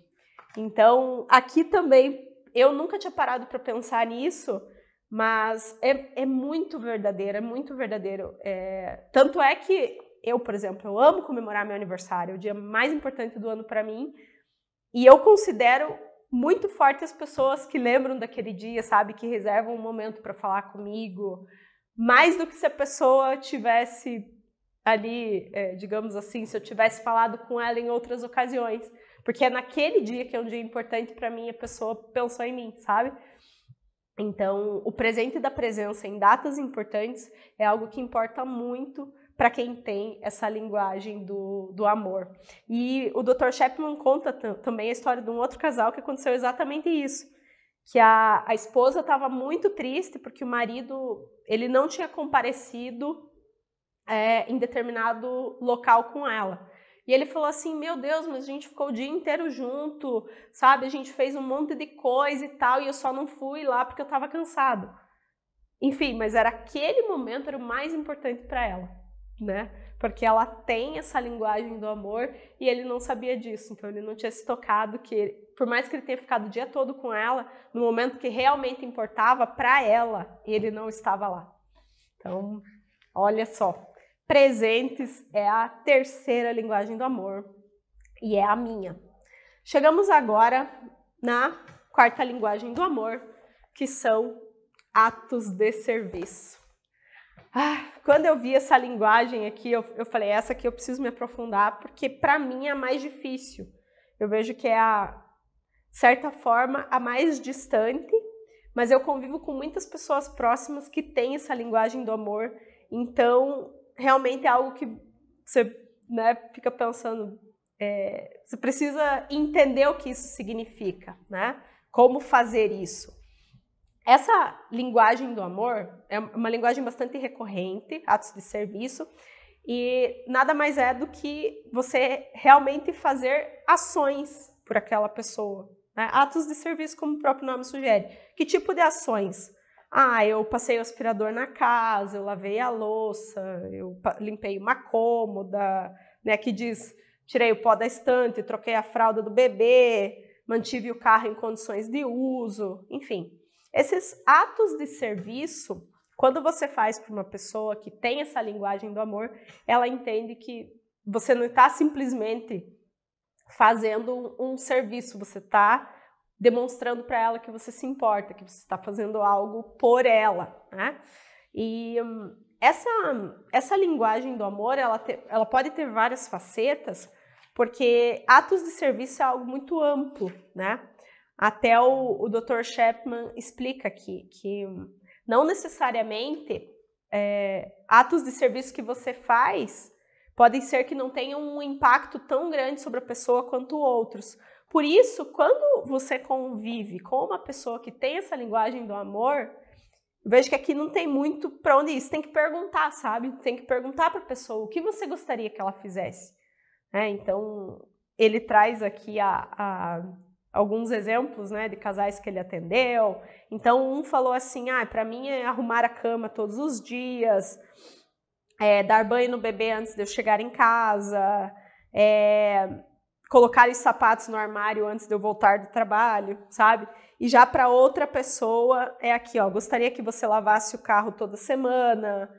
A: Então, aqui também, eu nunca tinha parado para pensar nisso, mas é muito verdadeiro, é muito verdadeiro. Tanto é que eu, por exemplo, eu amo comemorar meu aniversário, é o dia mais importante do ano para mim, e eu considero muito forte as pessoas que lembram daquele dia, sabe, que reservam um momento para falar comigo, mais do que se a pessoa tivesse ali, digamos assim, se eu tivesse falado com ela em outras ocasiões, porque é naquele dia que é um dia importante para mim, a pessoa pensou em mim, sabe? Então, o presente da presença em datas importantes é algo que importa muito para quem tem essa linguagem do amor. E o Dr. Chapman conta também a história de um outro casal que aconteceu exatamente isso, que a esposa estava muito triste porque o marido ele não tinha comparecido em determinado local com ela. E ele falou assim, meu Deus, mas a gente ficou o dia inteiro junto, sabe? A gente fez um monte de coisa e tal, e eu só não fui lá porque eu estava cansado. Enfim, mas era aquele momento, era o mais importante para ela, né? Porque ela tem essa linguagem do amor e ele não sabia disso, então ele não tinha se tocado que, por mais que ele tenha ficado o dia todo com ela, no momento que realmente importava para ela, ele não estava lá. Então, olha só. Presentes é a terceira linguagem do amor e é a minha. Chegamos agora na quarta linguagem do amor, que são atos de serviço. Quando eu vi essa linguagem aqui, eu falei, essa aqui eu preciso me aprofundar, porque para mim é a mais difícil. Eu vejo que é, de certa forma, a mais distante, mas eu convivo com muitas pessoas próximas que têm essa linguagem do amor, então realmente é algo que você, né, fica pensando, você precisa entender o que isso significa, né? Como fazer isso. Essa linguagem do amor é uma linguagem bastante recorrente, atos de serviço, e nada mais é do que você realmente fazer ações por aquela pessoa, né? Atos de serviço, como o próprio nome sugere. Que tipo de ações? Eu passei o aspirador na casa, eu lavei a louça, eu limpei uma cômoda, né, que diz, tirei o pó da estante, troquei a fralda do bebê, mantive o carro em condições de uso, enfim. Esses atos de serviço, quando você faz para uma pessoa que tem essa linguagem do amor, ela entende que você não está simplesmente fazendo um serviço, você está demonstrando para ela que você se importa, que você está fazendo algo por ela, né? E essa linguagem do amor, ela pode ter várias facetas, porque atos de serviço é algo muito amplo, né? Até o Dr. Chapman explica aqui que não necessariamente atos de serviço que você faz podem ser que não tenham um impacto tão grande sobre a pessoa quanto outros. Por isso, quando você convive com uma pessoa que tem essa linguagem do amor, eu vejo que aqui não tem muito para onde ir. Você tem que perguntar, sabe? Tem que perguntar para a pessoa o que você gostaria que ela fizesse. Então, ele traz aqui alguns exemplos, né, de casais que ele atendeu. Então, um falou assim, para mim é arrumar a cama todos os dias, dar banho no bebê antes de eu chegar em casa, colocar os sapatos no armário antes de eu voltar do trabalho, sabe? E já para outra pessoa é aqui, ó, gostaria que você lavasse o carro toda semana,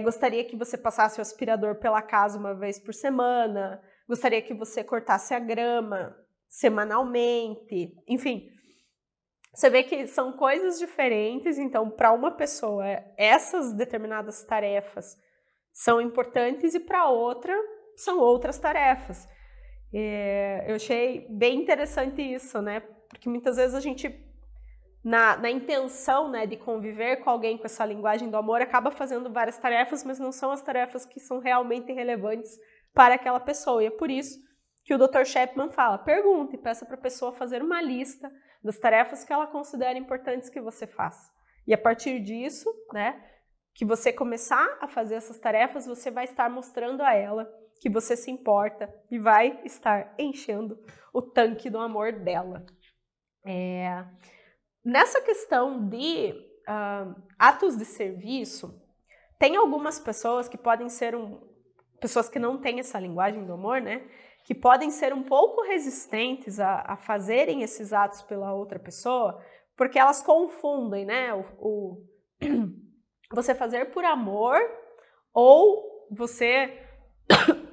A: gostaria que você passasse o aspirador pela casa uma vez por semana, gostaria que você cortasse a grama semanalmente, enfim. Você vê que são coisas diferentes, então para uma pessoa essas determinadas tarefas são importantes e para outra são outras tarefas. Eu achei bem interessante isso, né? Porque muitas vezes a gente, na intenção, né, de conviver com alguém com essa linguagem do amor, acaba fazendo várias tarefas, mas não são as tarefas que são realmente relevantes para aquela pessoa. E é por isso que o Dr. Chapman fala, pergunte, peça para a pessoa fazer uma lista das tarefas que ela considera importantes que você faça. E a partir disso, né, que você começar a fazer essas tarefas, você vai estar mostrando a ela que você se importa e vai estar enchendo o tanque do amor dela. Nessa questão de atos de serviço, tem algumas pessoas que podem ser pessoas que não têm essa linguagem do amor, né? Que podem ser um pouco resistentes a fazerem esses atos pela outra pessoa, porque elas confundem, né? Você fazer por amor ou você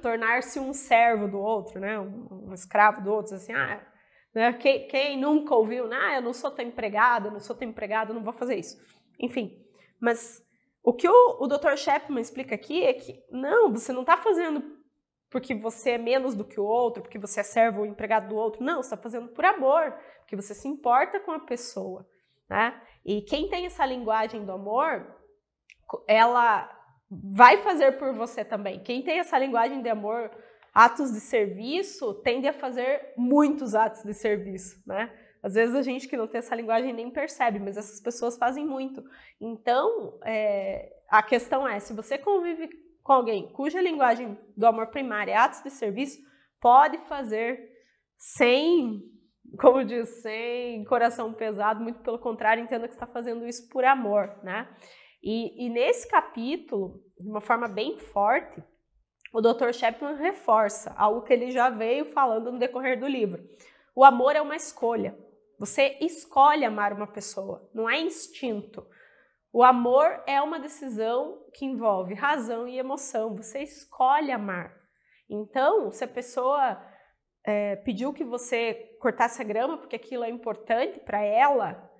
A: tornar-se um servo do outro, né? Um escravo do outro, assim, né? Quem nunca ouviu, né? Eu não sou teu empregado, não vou fazer isso. Enfim, mas o que o Dr. Chapman explica aqui é que não, você não está fazendo porque você é menos do que o outro, porque você é servo ou empregado do outro. Não, você está fazendo por amor, porque você se importa com a pessoa, né? E quem tem essa linguagem do amor, ela vai fazer por você também. Quem tem essa linguagem de amor, atos de serviço, tende a fazer muitos atos de serviço, né? Às vezes a gente que não tem essa linguagem nem percebe, mas essas pessoas fazem muito. Então, a questão é, se você convive com alguém cuja linguagem do amor primária é atos de serviço, pode fazer sem, como diz, sem coração pesado, muito pelo contrário, entenda que está fazendo isso por amor, né? E nesse capítulo, de uma forma bem forte, o Dr. Chapman reforça algo que ele já veio falando no decorrer do livro. O amor é uma escolha. Você escolhe amar uma pessoa, não é instinto. O amor é uma decisão que envolve razão e emoção. Você escolhe amar. Então, se a pessoa pediu que você cortasse a grama porque aquilo é importante para ela,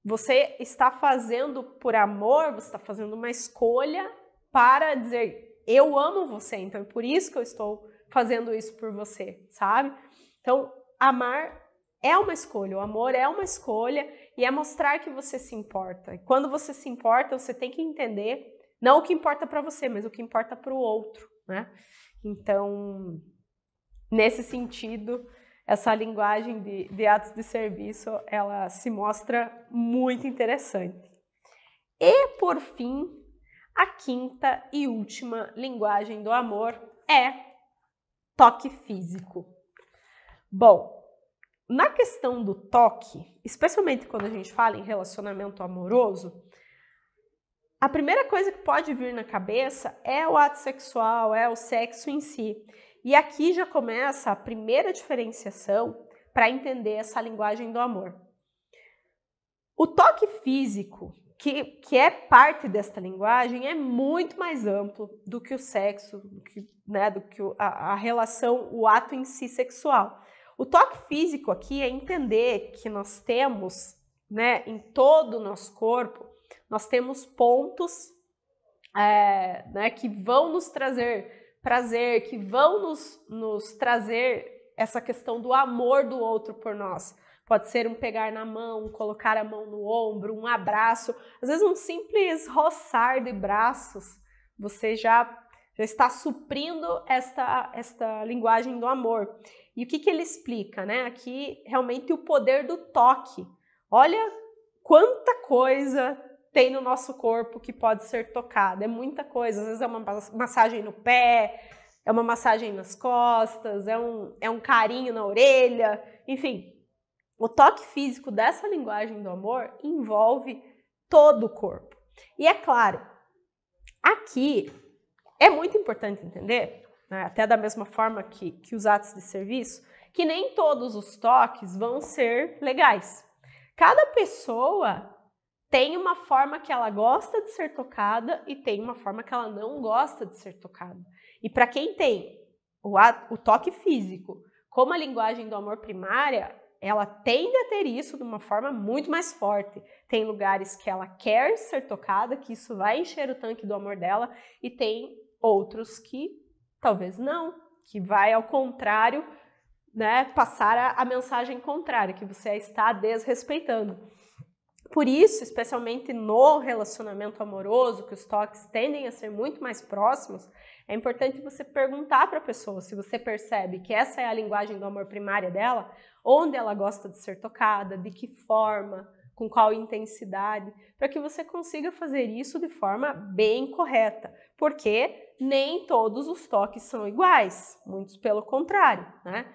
A: você está fazendo por amor, você está fazendo uma escolha para dizer, eu amo você, então é por isso que eu estou fazendo isso por você, sabe? Então, amar é uma escolha, o amor é uma escolha e é mostrar que você se importa. E quando você se importa, você tem que entender, não o que importa para você, mas o que importa para o outro, né? Então, nesse sentido, essa linguagem de atos de serviço, ela se mostra muito interessante. E, por fim, a quinta e última linguagem do amor é toque físico. Bom, na questão do toque, especialmente quando a gente fala em relacionamento amoroso, a primeira coisa que pode vir na cabeça é o ato sexual, é o sexo em si. E aqui já começa a primeira diferenciação para entender essa linguagem do amor. O toque físico, que é parte desta linguagem, é muito mais amplo do que o sexo, do que a relação, o ato em si sexual. O toque físico aqui é entender que nós temos, né, em todo o nosso corpo, nós temos pontos que vão nos trazer prazer, que vão nos trazer essa questão do amor do outro por nós. Pode ser um pegar na mão, colocar a mão no ombro, um abraço, às vezes um simples roçar de braços, você já está suprindo esta linguagem do amor. E o que ele explica, né? Aqui, realmente, o poder do toque. Olha quanta coisa tem no nosso corpo que pode ser tocada. É muita coisa. Às vezes é uma massagem no pé, é uma massagem nas costas, é um carinho na orelha. Enfim, o toque físico dessa linguagem do amor envolve todo o corpo. E é claro, aqui é muito importante entender, né, até da mesma forma que os atos de serviço, que nem todos os toques vão ser legais. Cada pessoa tem uma forma que ela gosta de ser tocada e tem uma forma que ela não gosta de ser tocada. E para quem tem o toque físico como a linguagem do amor primária, ela tende a ter isso de uma forma muito mais forte. Tem lugares que ela quer ser tocada, que isso vai encher o tanque do amor dela, e tem outros que talvez não, que vai ao contrário, né, passar a mensagem contrária, que você está desrespeitando. Por isso, especialmente no relacionamento amoroso, que os toques tendem a ser muito mais próximos, é importante você perguntar para a pessoa se você percebe que essa é a linguagem do amor primária dela, onde ela gosta de ser tocada, de que forma, com qual intensidade, para que você consiga fazer isso de forma bem correta, porque nem todos os toques são iguais, muitos pelo contrário, né?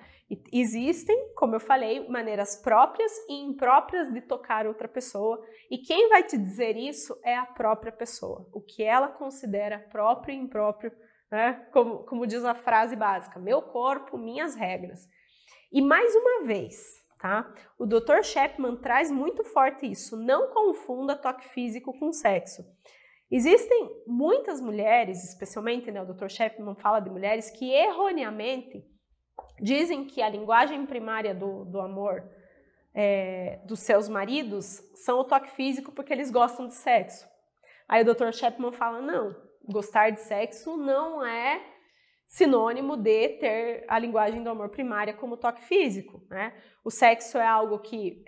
A: Existem, como eu falei, maneiras próprias e impróprias de tocar outra pessoa, e quem vai te dizer isso é a própria pessoa, o que ela considera próprio e impróprio né? Como diz a frase básica, meu corpo, minhas regras. E mais uma vez, tá? O Dr. Chapman traz muito forte isso, não confunda toque físico com sexo. Existem muitas mulheres, especialmente, né, o Dr. Chapman fala de mulheres que erroneamente dizem que a linguagem primária do amor dos seus maridos são o toque físico porque eles gostam de sexo. Aí o Dr. Chapman fala, não, gostar de sexo não é sinônimo de ter a linguagem do amor primária como toque físico, né? O sexo é algo que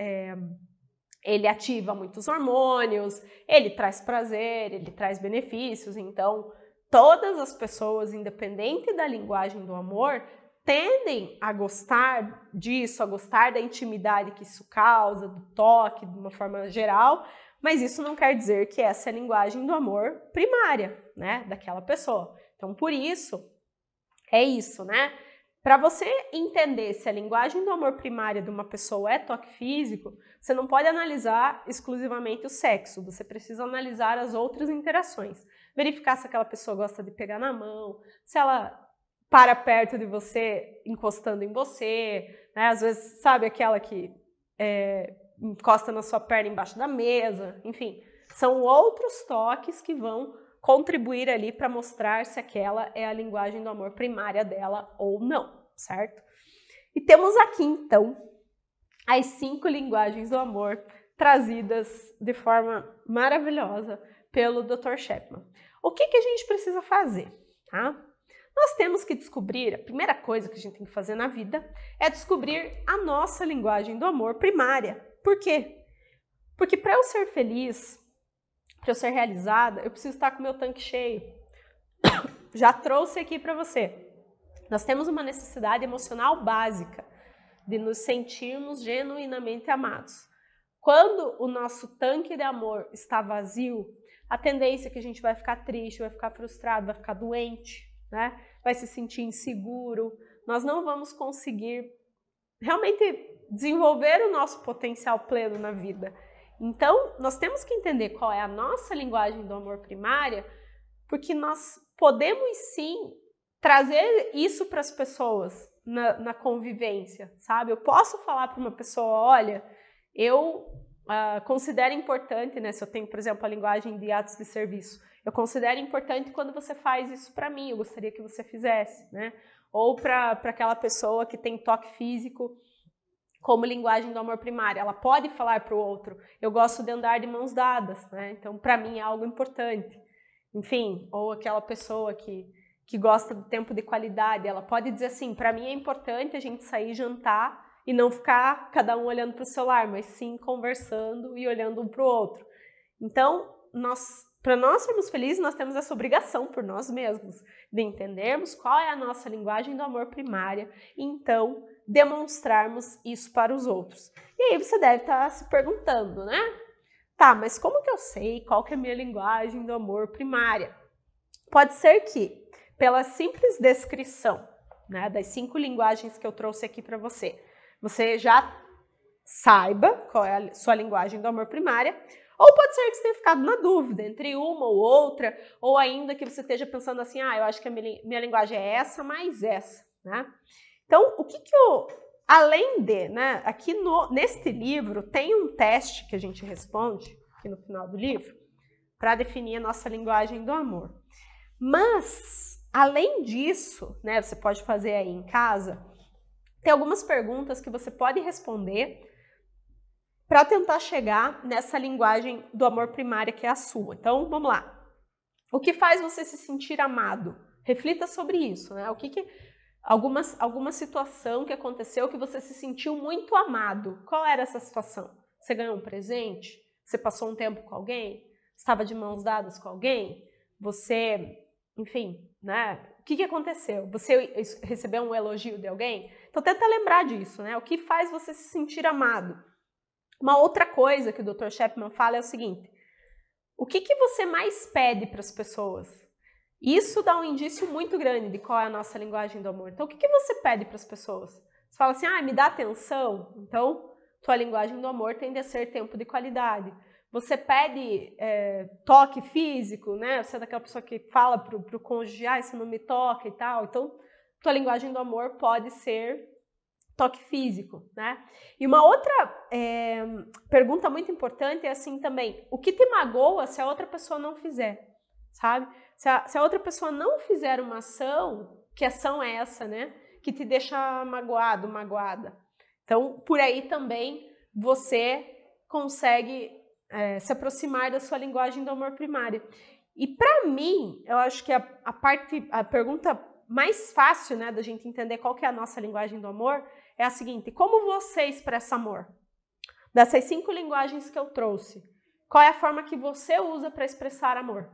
A: ele ativa muitos hormônios, ele traz prazer, ele traz benefícios, então todas as pessoas, independente da linguagem do amor, tendem a gostar disso, a gostar da intimidade que isso causa, do toque, de uma forma geral, mas isso não quer dizer que essa é a linguagem do amor primária, né, daquela pessoa. Então, por isso, é isso, né? Para você entender se a linguagem do amor primária de uma pessoa é toque físico, você não pode analisar exclusivamente o sexo, você precisa analisar as outras interações. Verificar se aquela pessoa gosta de pegar na mão, se ela para perto de você, encostando em você, né? Às vezes, sabe aquela que encosta na sua perna embaixo da mesa, enfim. São outros toques que vão contribuir ali para mostrar se aquela é a linguagem do amor primária dela ou não, certo? E temos aqui, então, as 5 linguagens do amor trazidas de forma maravilhosa pelo Dr. Chapman. O que a gente precisa fazer, tá? Nós temos que descobrir, a primeira coisa que a gente tem que fazer na vida é descobrir a nossa linguagem do amor primária. Por quê? Porque para eu ser feliz, para eu ser realizada, eu preciso estar com o meu tanque cheio. Já trouxe aqui para você. Nós temos uma necessidade emocional básica de nos sentirmos genuinamente amados. Quando o nosso tanque de amor está vazio, a tendência é que a gente vai ficar triste, vai ficar frustrado, vai ficar doente, né? Vai se sentir inseguro. Nós não vamos conseguir realmente desenvolver o nosso potencial pleno na vida. Então, nós temos que entender qual é a nossa linguagem do amor primária, porque nós podemos sim trazer isso para as pessoas na convivência, sabe? Eu posso falar para uma pessoa, olha, eu considero importante, né? Se eu tenho, por exemplo, a linguagem de atos de serviço, eu considero importante quando você faz isso para mim, eu gostaria que você fizesse, né? Ou para aquela pessoa que tem toque físico como linguagem do amor primário, ela pode falar para o outro, eu gosto de andar de mãos dadas, né? Então, para mim é algo importante. Enfim, ou aquela pessoa que gosta do tempo de qualidade, ela pode dizer assim, para mim é importante a gente sair jantar e não ficar cada um olhando para o celular, mas sim conversando e olhando um para o outro. Então, para nós sermos felizes, nós temos essa obrigação por nós mesmos, de entendermos qual é a nossa linguagem do amor primária e então demonstrarmos isso para os outros. E aí você deve estar se perguntando, né? Tá, mas como que eu sei qual que é a minha linguagem do amor primária? Pode ser que, pela simples descrição, né, das 5 linguagens que eu trouxe aqui para você, você já saiba qual é a sua linguagem do amor primária, ou pode ser que você tenha ficado na dúvida entre uma ou outra, ou ainda que você esteja pensando assim, eu acho que a minha linguagem é essa, mais essa, né? Então, o que além de, né, aqui neste livro tem um teste que a gente responde, aqui no final do livro, para definir a nossa linguagem do amor. Mas, além disso, né, você pode fazer aí em casa, tem algumas perguntas que você pode responder para tentar chegar nessa linguagem do amor primária que é a sua. Então, vamos lá. O que faz você se sentir amado? Reflita sobre isso, né? Alguma situação que aconteceu que você se sentiu muito amado. Qual era essa situação? Você ganhou um presente? Você passou um tempo com alguém? Estava de mãos dadas com alguém? Você, enfim, né? O que aconteceu? Você recebeu um elogio de alguém? Então tenta lembrar disso, né? O que faz você se sentir amado? Uma outra coisa que o Dr. Chapman fala é o seguinte: o que você mais pede para as pessoas? Isso dá um indício muito grande de qual é a nossa linguagem do amor. Então, o que você pede para as pessoas? Você fala assim, me dá atenção? Então, tua linguagem do amor tende a ser tempo de qualidade. Você pede toque físico, né? Você é daquela pessoa que fala pro cônjuge, você não me toca e tal. Então, tua linguagem do amor pode ser toque físico, né? E uma outra pergunta muito importante é assim também, o que te magoa se a outra pessoa não fizer, sabe? Se a outra pessoa não fizer uma ação, que ação é essa, né? Que te deixa magoado, magoada. Então, por aí também você consegue se aproximar da sua linguagem do amor primária. E para mim, eu acho que a pergunta mais fácil, né, da gente entender qual que é a nossa linguagem do amor é a seguinte: como você expressa amor? Dessas 5 linguagens que eu trouxe, qual é a forma que você usa para expressar amor?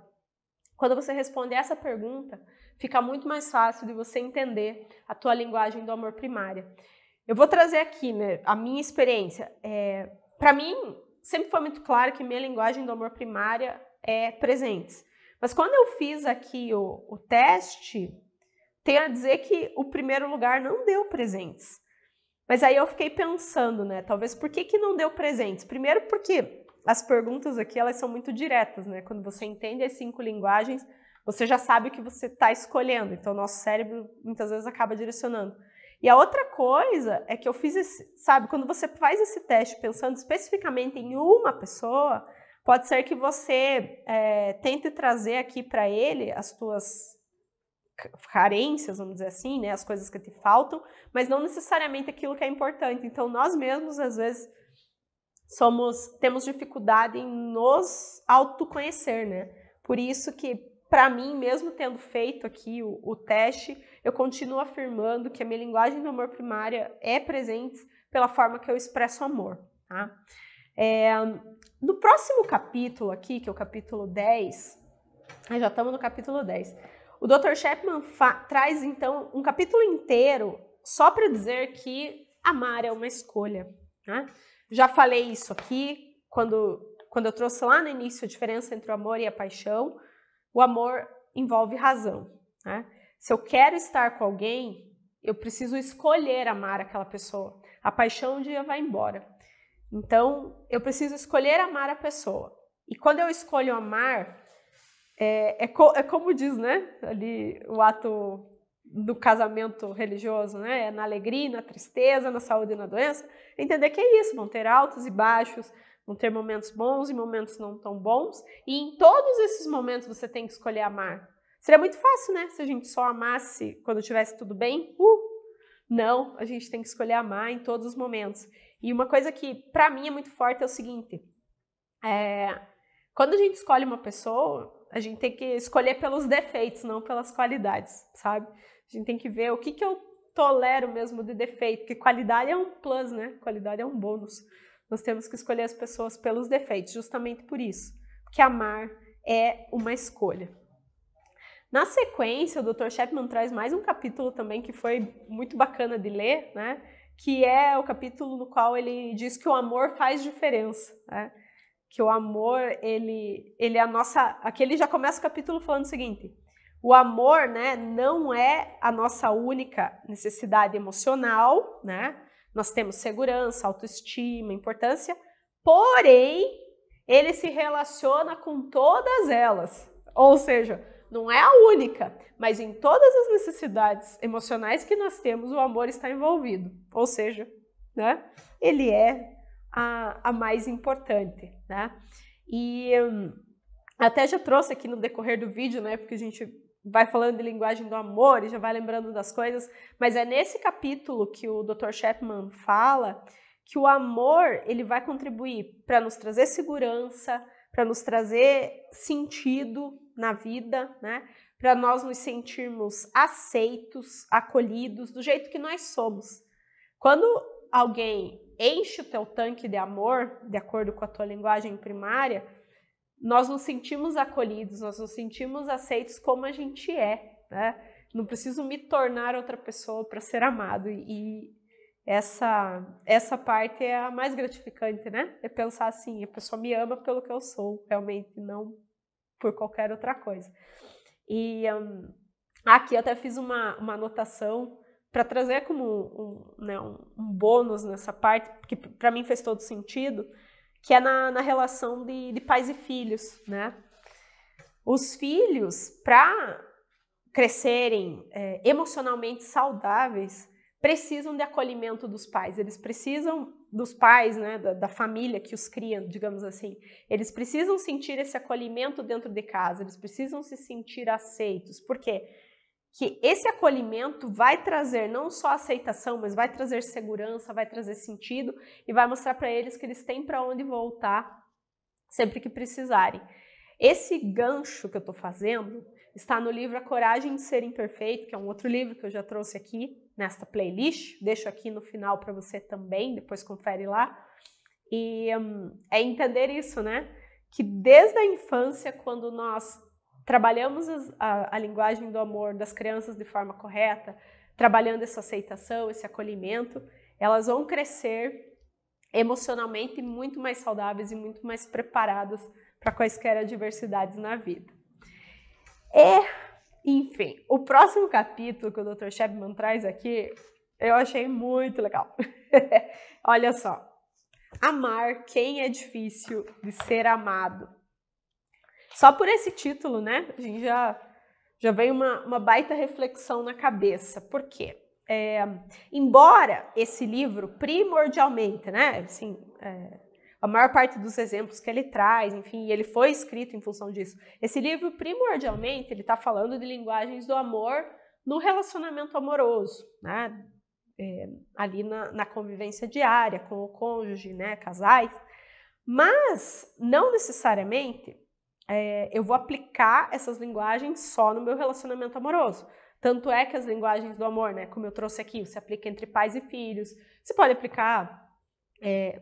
A: Quando você responde essa pergunta, fica muito mais fácil de você entender a tua linguagem do amor primária. Eu vou trazer aqui, né, a minha experiência. Para mim, sempre foi muito claro que minha linguagem do amor primária é presentes. Mas quando eu fiz aqui o teste, tenho a dizer que o primeiro lugar não deu presentes. Mas aí eu fiquei pensando, né, talvez por que não deu presentes? Primeiro porque as perguntas aqui, elas são muito diretas, né? Quando você entende as 5 linguagens, você já sabe o que você está escolhendo. Então, o nosso cérebro, muitas vezes, acaba direcionando. E a outra coisa é que eu fiz sabe, quando você faz esse teste pensando especificamente em uma pessoa, pode ser que você tente trazer aqui para ele as tuas carências, vamos dizer assim, né, as coisas que te faltam, mas não necessariamente aquilo que é importante. Então, nós mesmos, às vezes, temos dificuldade em nos autoconhecer, né? Por isso que, para mim, mesmo tendo feito aqui o teste, eu continuo afirmando que a minha linguagem do amor primária é presente pela forma que eu expresso amor, tá? No próximo capítulo aqui, que é o capítulo 10, já estamos no capítulo 10, o Dr. Chapman traz, então, um capítulo inteiro só para dizer que amar é uma escolha, né? Já falei isso aqui, quando eu trouxe lá no início a diferença entre o amor e a paixão. O amor envolve razão, né? Se eu quero estar com alguém, eu preciso escolher amar aquela pessoa. A paixão um dia vai embora. Então, eu preciso escolher amar a pessoa. E quando eu escolho amar, é como diz, né? Ali o ato do casamento religioso, né? É na alegria, na tristeza, na saúde e na doença. Entender que é isso, vão ter altos e baixos, vão ter momentos bons e momentos não tão bons. E em todos esses momentos você tem que escolher amar. Seria muito fácil, né? Se a gente só amasse quando tivesse tudo bem. Não, a gente tem que escolher amar em todos os momentos. E uma coisa que para mim é muito forte é o seguinte. Quando a gente escolhe uma pessoa, a gente tem que escolher pelos defeitos, não pelas qualidades, sabe? A gente tem que ver o que eu tolero mesmo de defeito, porque qualidade é um plus, né? Qualidade é um bônus. Nós temos que escolher as pessoas pelos defeitos, justamente por isso. Porque amar é uma escolha. Na sequência, o Dr. Chapman traz mais um capítulo também que foi muito bacana de ler, né? Que é o capítulo no qual ele diz que o amor faz diferença, né? Que o amor, ele é a nossa... Aqui ele já começa o capítulo falando o seguinte: o amor, né, não é a nossa única necessidade emocional, né? Nós temos segurança, autoestima, importância, porém, ele se relaciona com todas elas. Ou seja, não é a única, mas em todas as necessidades emocionais que nós temos, o amor está envolvido. Ou seja, né, ele é a mais importante, né? E até já trouxe aqui no decorrer do vídeo, né? Porque a gente vai falando de linguagem do amor e já vai lembrando das coisas, mas é nesse capítulo que o Dr. Chapman fala que o amor, ele vai contribuir para nos trazer segurança, para nos trazer sentido na vida, né? Para nós nos sentirmos aceitos, acolhidos, do jeito que nós somos. Quando alguém enche o teu tanque de amor, de acordo com a tua linguagem primária, nós nos sentimos acolhidos, nós nos sentimos aceitos como a gente é, né? Não preciso me tornar outra pessoa para ser amado. E essa parte é a mais gratificante, né? É pensar assim, a pessoa me ama pelo que eu sou, realmente, não por qualquer outra coisa. E aqui eu até fiz uma anotação para trazer como um bônus nessa parte, que para mim fez todo sentido, que é na relação de pais e filhos, né? Os filhos, para crescerem emocionalmente saudáveis, precisam de acolhimento dos pais, eles precisam dos pais, né, da família que os cria, digamos assim. Eles precisam sentir esse acolhimento dentro de casa, eles precisam se sentir aceitos. Por quê? Que esse acolhimento vai trazer não só aceitação, mas vai trazer segurança, vai trazer sentido e vai mostrar para eles que eles têm para onde voltar sempre que precisarem. Esse gancho que eu estou fazendo está no livro A Coragem de Ser Imperfeito, que é um outro livro que eu já trouxe aqui nesta playlist. Deixo aqui no final para você também, depois confere lá. E é entender isso, né? Que desde a infância, quando nós trabalhamos a linguagem do amor das crianças de forma correta, trabalhando essa aceitação, esse acolhimento, elas vão crescer emocionalmente muito mais saudáveis e muito mais preparadas para quaisquer adversidades na vida. Enfim, o próximo capítulo que o Dr. Chapman traz aqui, eu achei muito legal. Olha só. Amar quem é difícil de ser amado. Só por esse título, né? A gente já vem uma baita reflexão na cabeça. Por quê? Embora esse livro, primordialmente, né? Assim, a maior parte dos exemplos que ele traz, enfim, ele foi escrito em função disso. Esse livro, primordialmente, ele está falando de linguagens do amor no relacionamento amoroso, né? Ali na convivência diária, com o cônjuge, né? Casais. Mas, não necessariamente, eu vou aplicar essas linguagens só no meu relacionamento amoroso. Tanto é que as linguagens do amor, né? Como eu trouxe aqui, você aplica entre pais e filhos. Você pode aplicar...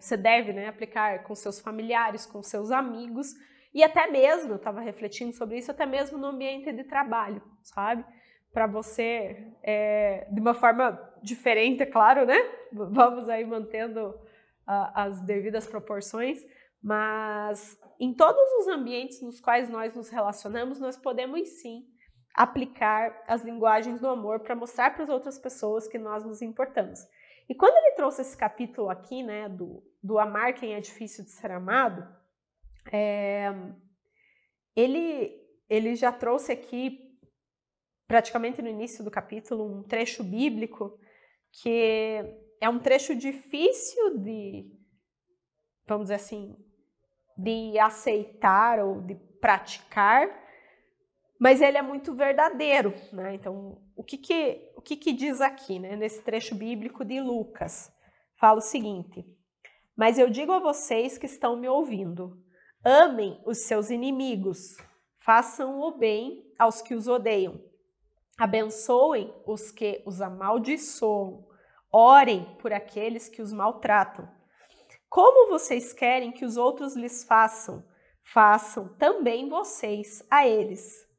A: você deve, né, aplicar com seus familiares, com seus amigos e até mesmo, eu estava refletindo sobre isso, até mesmo no ambiente de trabalho, sabe? Para você, de uma forma diferente, é claro, né? Vamos aí mantendo as devidas proporções, mas em todos os ambientes nos quais nós nos relacionamos, nós podemos sim aplicar as linguagens do amor para mostrar para as outras pessoas que nós nos importamos. E quando ele trouxe esse capítulo aqui, né, do amar quem é difícil de ser amado, ele já trouxe aqui, praticamente no início do capítulo, um trecho bíblico que é um trecho difícil de, vamos dizer assim, de aceitar ou de praticar, mas ele é muito verdadeiro, né? Então, o que diz aqui, né? Nesse trecho bíblico de Lucas? Fala o seguinte: mas eu digo a vocês que estão me ouvindo, amem os seus inimigos, façam o bem aos que os odeiam, abençoem os que os amaldiçoam, orem por aqueles que os maltratam. Como vocês querem que os outros lhes façam, façam também vocês a eles.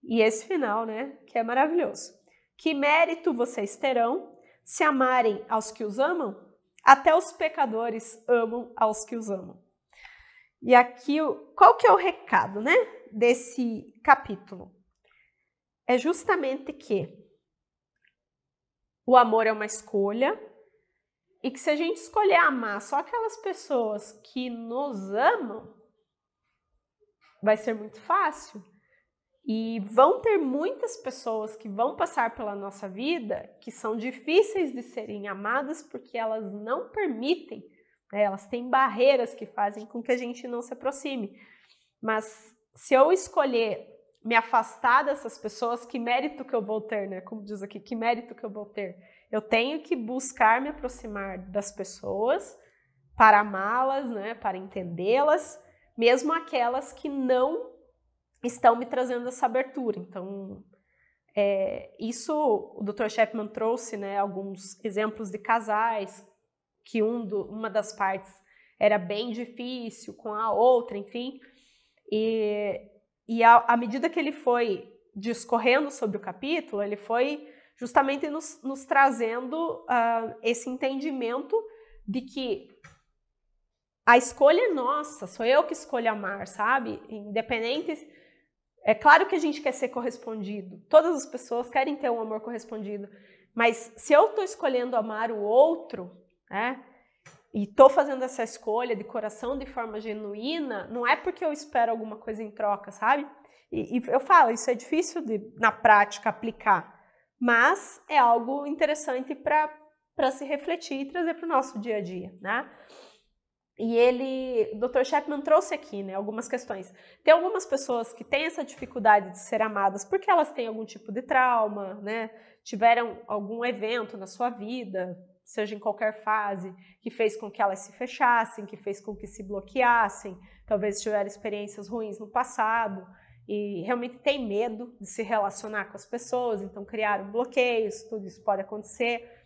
A: E esse final, né, que é maravilhoso. Que mérito vocês terão se amarem aos que os amam? Até os pecadores amam aos que os amam. E aqui, qual que é o recado, né, desse capítulo? É justamente que o amor é uma escolha e que se a gente escolher amar só aquelas pessoas que nos amam, vai ser muito fácil. E vão ter muitas pessoas que vão passar pela nossa vida que são difíceis de serem amadas porque elas não permitem, né? Elas têm barreiras que fazem com que a gente não se aproxime. Mas se eu escolher me afastar dessas pessoas, que mérito que eu vou ter, né? Como diz aqui, que mérito que eu vou ter? Eu tenho que buscar me aproximar das pessoas para amá-las, né? Para entendê-las, mesmo aquelas que não estão me trazendo essa abertura. Então, isso o Dr. Chapman trouxe, né, alguns exemplos de casais que uma das partes era bem difícil com a outra, enfim. E à medida que ele foi discorrendo sobre o capítulo, ele foi justamente nos trazendo esse entendimento de que a escolha é nossa, sou eu que escolho amar, sabe? Independente... É claro que a gente quer ser correspondido, todas as pessoas querem ter um amor correspondido, mas se eu estou escolhendo amar o outro, né, e tô fazendo essa escolha de coração de forma genuína, não é porque eu espero alguma coisa em troca, sabe? E eu falo, isso é difícil de, na prática, aplicar, mas é algo interessante para se refletir e trazer para o nosso dia a dia, né? E o Dr. Chapman trouxe aqui, né, algumas questões. Tem algumas pessoas que têm essa dificuldade de ser amadas porque elas têm algum tipo de trauma, né? Tiveram algum evento na sua vida, seja em qualquer fase, que fez com que elas se fechassem, que fez com que se bloqueassem, talvez tiveram experiências ruins no passado e realmente tem medo de se relacionar com as pessoas, então criaram bloqueios, tudo isso pode acontecer.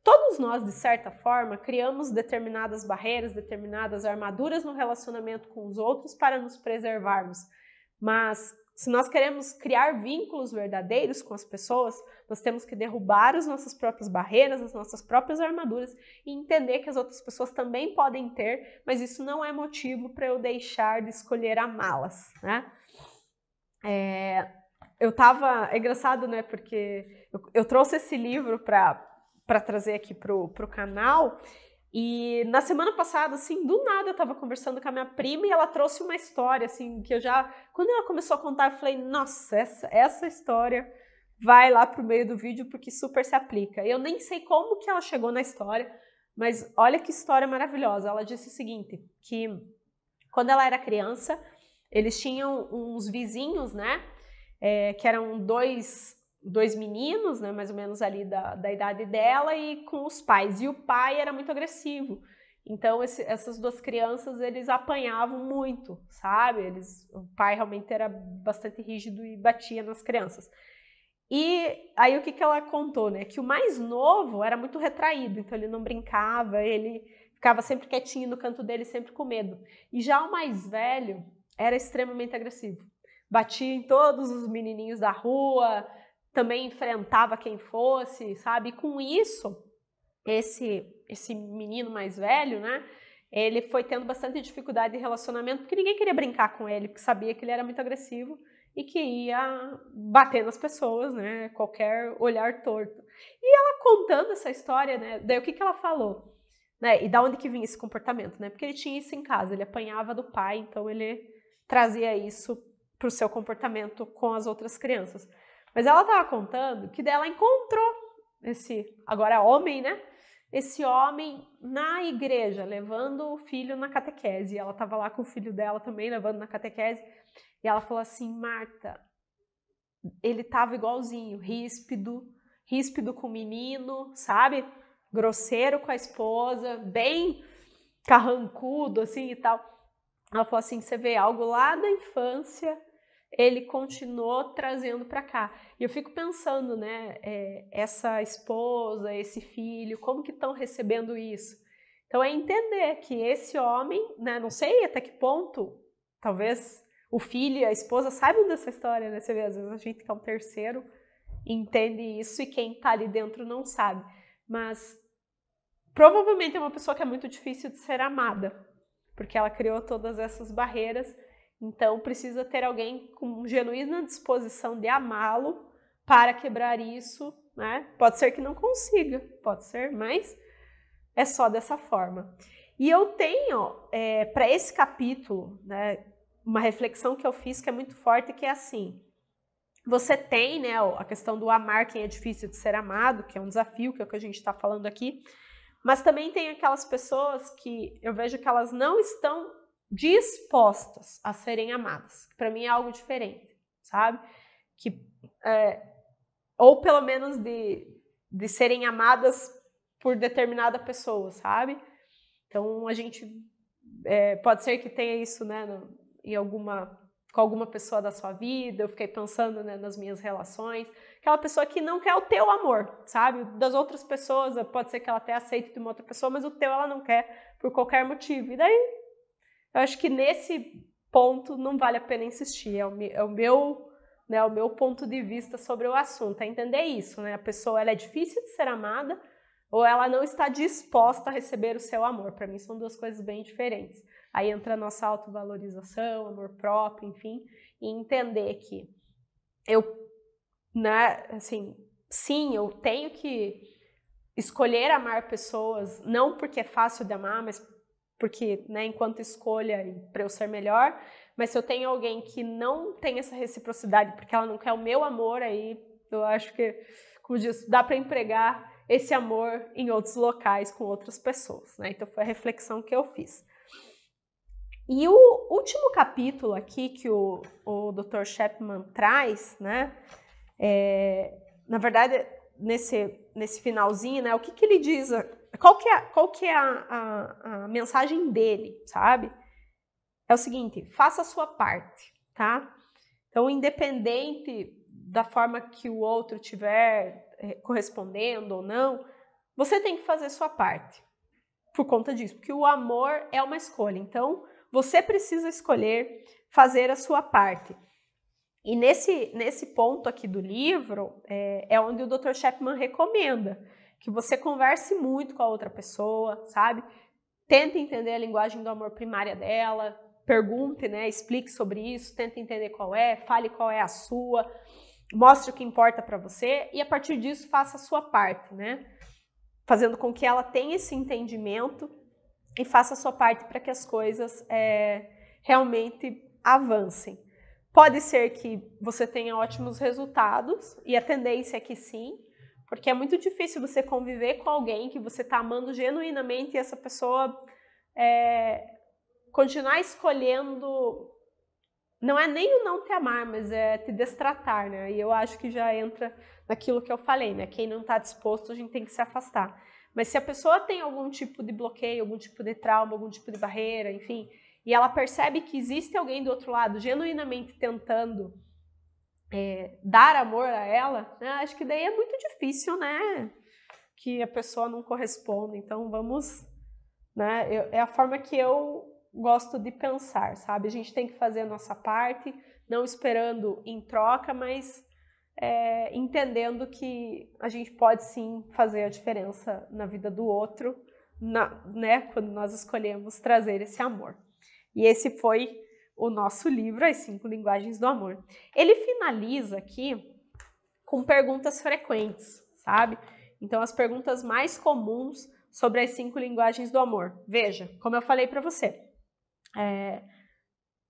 A: Todos nós, de certa forma, criamos determinadas barreiras, determinadas armaduras no relacionamento com os outros para nos preservarmos. Mas se nós queremos criar vínculos verdadeiros com as pessoas, nós temos que derrubar as nossas próprias barreiras, as nossas próprias armaduras e entender que as outras pessoas também podem ter, mas isso não é motivo para eu deixar de escolher amá-las, né? É engraçado, né? Porque eu trouxe esse livro para trazer aqui pro canal. E na semana passada, assim, do nada eu tava conversando com a minha prima e ela trouxe uma história, assim, que quando ela começou a contar, eu falei, nossa, essa história vai lá pro meio do vídeo porque super se aplica. Eu nem sei como que ela chegou na história, mas olha que história maravilhosa. Ela disse o seguinte, que quando ela era criança, eles tinham uns vizinhos, né, que eram dois meninos, né, mais ou menos ali da idade dela, e com os pais. E o pai era muito agressivo. Então, essas duas crianças, eles apanhavam muito, sabe? O pai realmente era bastante rígido e batia nas crianças. E aí, o que ela contou, né? Que o mais novo era muito retraído, então ele não brincava, ele ficava sempre quietinho no canto dele, sempre com medo. E já o mais velho era extremamente agressivo. Batia em todos os menininhos da rua, também enfrentava quem fosse, sabe? E com isso, esse menino mais velho, né? Ele foi tendo bastante dificuldade de relacionamento, porque ninguém queria brincar com ele, porque sabia que ele era muito agressivo e que ia bater nas pessoas, né? Qualquer olhar torto. E ela contando essa história, né? Daí o que ela falou? Né? E da onde que vinha esse comportamento, né? Porque ele tinha isso em casa, ele apanhava do pai, então ele trazia isso para o seu comportamento com as outras crianças. Mas ela estava contando que dela encontrou agora homem, né? Esse homem na igreja, levando o filho na catequese. E ela estava lá com o filho dela também, levando na catequese. E ela falou assim, Marta, ele estava igualzinho, ríspido com o menino, sabe? Grosseiro com a esposa, bem carrancudo, assim, e tal. Ela falou assim, você vê algo lá da infância, ele continuou trazendo para cá. E eu fico pensando, né, essa esposa, esse filho, como que estão recebendo isso? Então é entender que esse homem, né, não sei até que ponto, talvez o filho e a esposa saibam dessa história, né? Você vê, às vezes a gente que é um terceiro entende isso e quem está ali dentro não sabe. Mas provavelmente é uma pessoa que é muito difícil de ser amada, porque ela criou todas essas barreiras. Então precisa ter alguém com genuína disposição de amá-lo para quebrar isso, né? Pode ser que não consiga, pode ser, mas é só dessa forma. E eu tenho, para esse capítulo, né, uma reflexão que eu fiz que é muito forte, que é assim, você tem, né, a questão do amar quem é difícil de ser amado, que é um desafio, que é o que a gente está falando aqui, mas também tem aquelas pessoas que eu vejo que elas não estão dispostas a serem amadas. Para mim é algo diferente, sabe? Ou pelo menos de serem amadas por determinada pessoa, sabe? Então a gente pode ser que tenha isso, né, com alguma pessoa da sua vida. Eu fiquei pensando, né, nas minhas relações. Aquela pessoa que não quer o teu amor, sabe? Das outras pessoas, pode ser que ela até aceite de uma outra pessoa, mas o teu ela não quer por qualquer motivo. E daí, eu acho que nesse ponto não vale a pena insistir. É o meu ponto de vista sobre o assunto, é entender isso, né? A pessoa ela é difícil de ser amada ou ela não está disposta a receber o seu amor. Para mim são duas coisas bem diferentes. Aí entra a nossa autovalorização, amor próprio, enfim, e entender que eu, né, assim, sim, eu tenho que escolher amar pessoas, não porque é fácil de amar, mas porque, né, enquanto escolha para eu ser melhor, mas se eu tenho alguém que não tem essa reciprocidade, porque ela não quer o meu amor, aí eu acho que, como diz, dá para empregar esse amor em outros locais com outras pessoas, né? Então foi a reflexão que eu fiz. E o último capítulo aqui que o Dr. Chapman traz, né? Na verdade, nesse finalzinho, né? O que ele diz? Qual que é a mensagem dele, sabe? É o seguinte: faça a sua parte, tá? Então, independente da forma que o outro estiver correspondendo ou não, você tem que fazer a sua parte por conta disso, porque o amor é uma escolha. Então, você precisa escolher fazer a sua parte. E nesse ponto aqui do livro, é onde o Dr. Chapman recomenda que você converse muito com a outra pessoa, sabe? Tente entender a linguagem do amor primária dela, pergunte, né? Explique sobre isso, tente entender qual é, fale qual é a sua, mostre o que importa para você e a partir disso faça a sua parte, né? Fazendo com que ela tenha esse entendimento e faça a sua parte para que as coisas realmente avancem. Pode ser que você tenha ótimos resultados, e a tendência é que sim, porque é muito difícil você conviver com alguém que você está amando genuinamente e essa pessoa continuar escolhendo, não é nem o não te amar, mas é te destratar, né? E eu acho que já entra naquilo que eu falei, né? Quem não está disposto, a gente tem que se afastar. Mas se a pessoa tem algum tipo de bloqueio, algum tipo de trauma, algum tipo de barreira, enfim, e ela percebe que existe alguém do outro lado genuinamente tentando dar amor a ela, né? Acho que daí é muito difícil, né? Que a pessoa não corresponda. Então vamos, né? É a forma que eu gosto de pensar, sabe? A gente tem que fazer a nossa parte, não esperando em troca, mas entendendo que a gente pode sim fazer a diferença na vida do outro, né? Quando nós escolhemos trazer esse amor. E esse foi o nosso livro, As 5 Linguagens do Amor. Ele finaliza aqui com perguntas frequentes, sabe? Então, as perguntas mais comuns sobre as 5 linguagens do amor. Veja, como eu falei para você,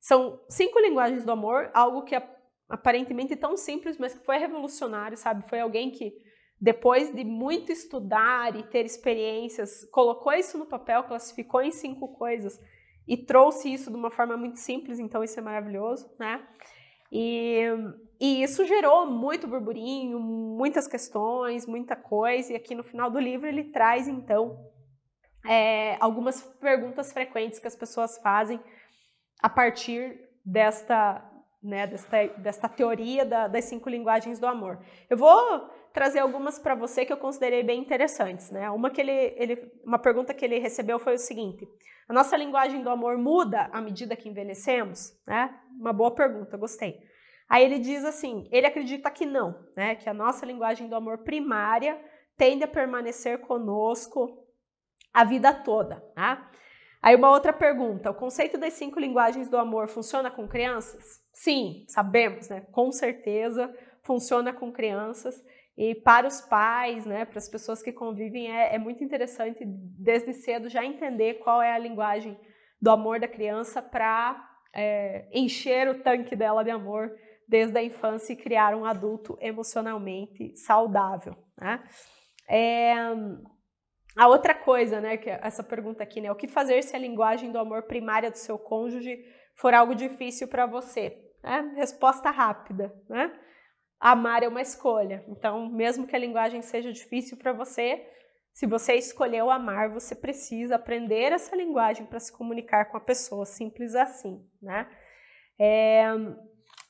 A: são 5 linguagens do amor, algo que é aparentemente tão simples, mas que foi revolucionário, sabe? Foi alguém que, depois de muito estudar e ter experiências, colocou isso no papel, classificou em 5 coisas e trouxe isso de uma forma muito simples, então isso é maravilhoso, né? E isso gerou muito burburinho, muitas questões, muita coisa, e aqui no final do livro ele traz, então, algumas perguntas frequentes que as pessoas fazem a partir desta teoria das 5 linguagens do amor. Eu vou trazer algumas para você que eu considerei bem interessantes, né? Uma pergunta que ele recebeu foi o seguinte: a nossa linguagem do amor muda à medida que envelhecemos? Né? Uma boa pergunta, gostei. Aí ele diz assim, ele acredita que não, né? Que a nossa linguagem do amor primária tende a permanecer conosco a vida toda, tá? Aí uma outra pergunta, o conceito das 5 linguagens do amor funciona com crianças? Sim, sabemos, né? Com certeza funciona com crianças e para os pais, né? Para as pessoas que convivem é muito interessante desde cedo já entender qual é a linguagem do amor da criança para encher o tanque dela de amor desde a infância e criar um adulto emocionalmente saudável, né? A outra coisa, né, que essa pergunta aqui, né, o que fazer se a linguagem do amor primária do seu cônjuge for algo difícil para você? Resposta rápida, né? Amar é uma escolha. Então, mesmo que a linguagem seja difícil para você, se você escolheu amar, você precisa aprender essa linguagem para se comunicar com a pessoa, simples assim, né?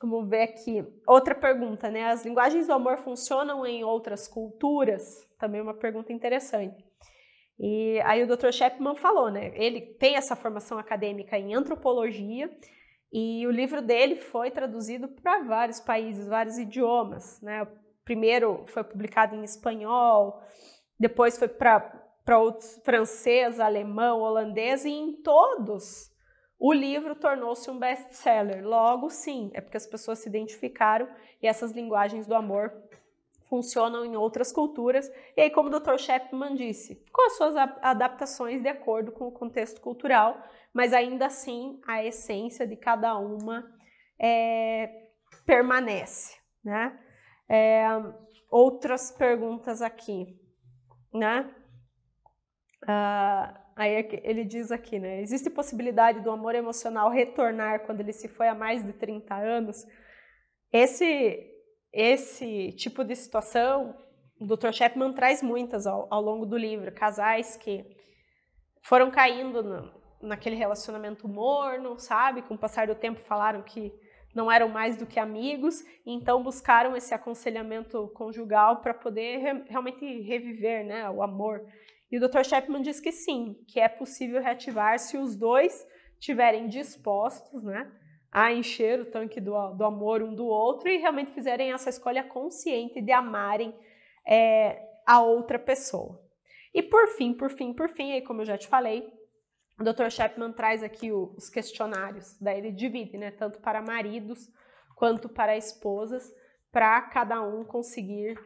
A: Vamos ver aqui. Outra pergunta, né? As linguagens do amor funcionam em outras culturas? Também uma pergunta interessante. E aí o Dr. Chapman falou, né? Ele tem essa formação acadêmica em antropologia e o livro dele foi traduzido para vários países, vários idiomas, né? O primeiro foi publicado em espanhol, depois foi para outros francês, alemão, holandês e em todos o livro tornou-se um best-seller. Logo, sim, é porque as pessoas se identificaram e essas linguagens do amor funcionam em outras culturas, e aí, como o Dr. Chapman disse, com as suas adaptações de acordo com o contexto cultural, mas ainda assim a essência de cada uma permanece, né? Outras perguntas aqui, né? Aí ele diz aqui, né? Existe possibilidade do amor emocional retornar quando ele se foi há mais de 30 anos? Esse tipo de situação, o Dr. Chapman traz muitas ao longo do livro. Casais que foram caindo naquele relacionamento morno, sabe? Com o passar do tempo falaram que não eram mais do que amigos, e então buscaram esse aconselhamento conjugal para poder realmente reviver, né, o amor. E o Dr. Chapman diz que sim, que é possível reativar se os dois estiverem dispostos, né, a encher o tanque do amor um do outro e realmente fizerem essa escolha consciente de amarem a outra pessoa. E por fim, aí, como eu já te falei, o Dr. Chapman traz aqui os questionários, daí ele divide, né, tanto para maridos quanto para esposas, para cada um conseguir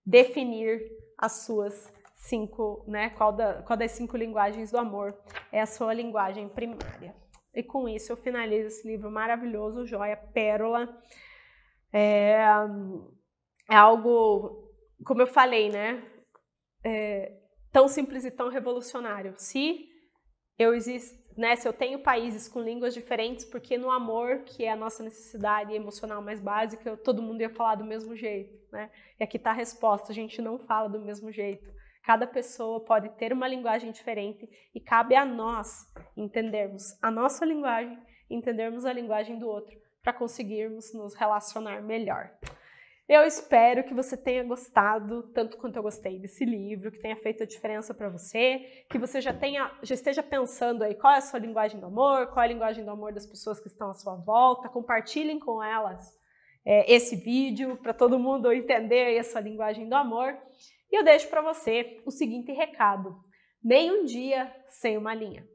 A: definir as suas 5, né, qual das 5 linguagens do amor é a sua linguagem primária. E com isso eu finalizo esse livro maravilhoso, Joia Pérola. É algo, como eu falei, né, tão simples e tão revolucionário. Se eu tenho países com línguas diferentes, porque no amor, que é a nossa necessidade emocional mais básica, todo mundo ia falar do mesmo jeito, né? E aqui está a resposta, a gente não fala do mesmo jeito. Cada pessoa pode ter uma linguagem diferente e cabe a nós entendermos a nossa linguagem, entendermos a linguagem do outro, para conseguirmos nos relacionar melhor. Eu espero que você tenha gostado tanto quanto eu gostei desse livro, que tenha feito a diferença para você, que você já esteja pensando aí qual é a sua linguagem do amor, qual é a linguagem do amor das pessoas que estão à sua volta. Compartilhem com elas esse vídeo para todo mundo entender aí a sua linguagem do amor. E eu deixo para você o seguinte recado: nem um dia sem uma linha.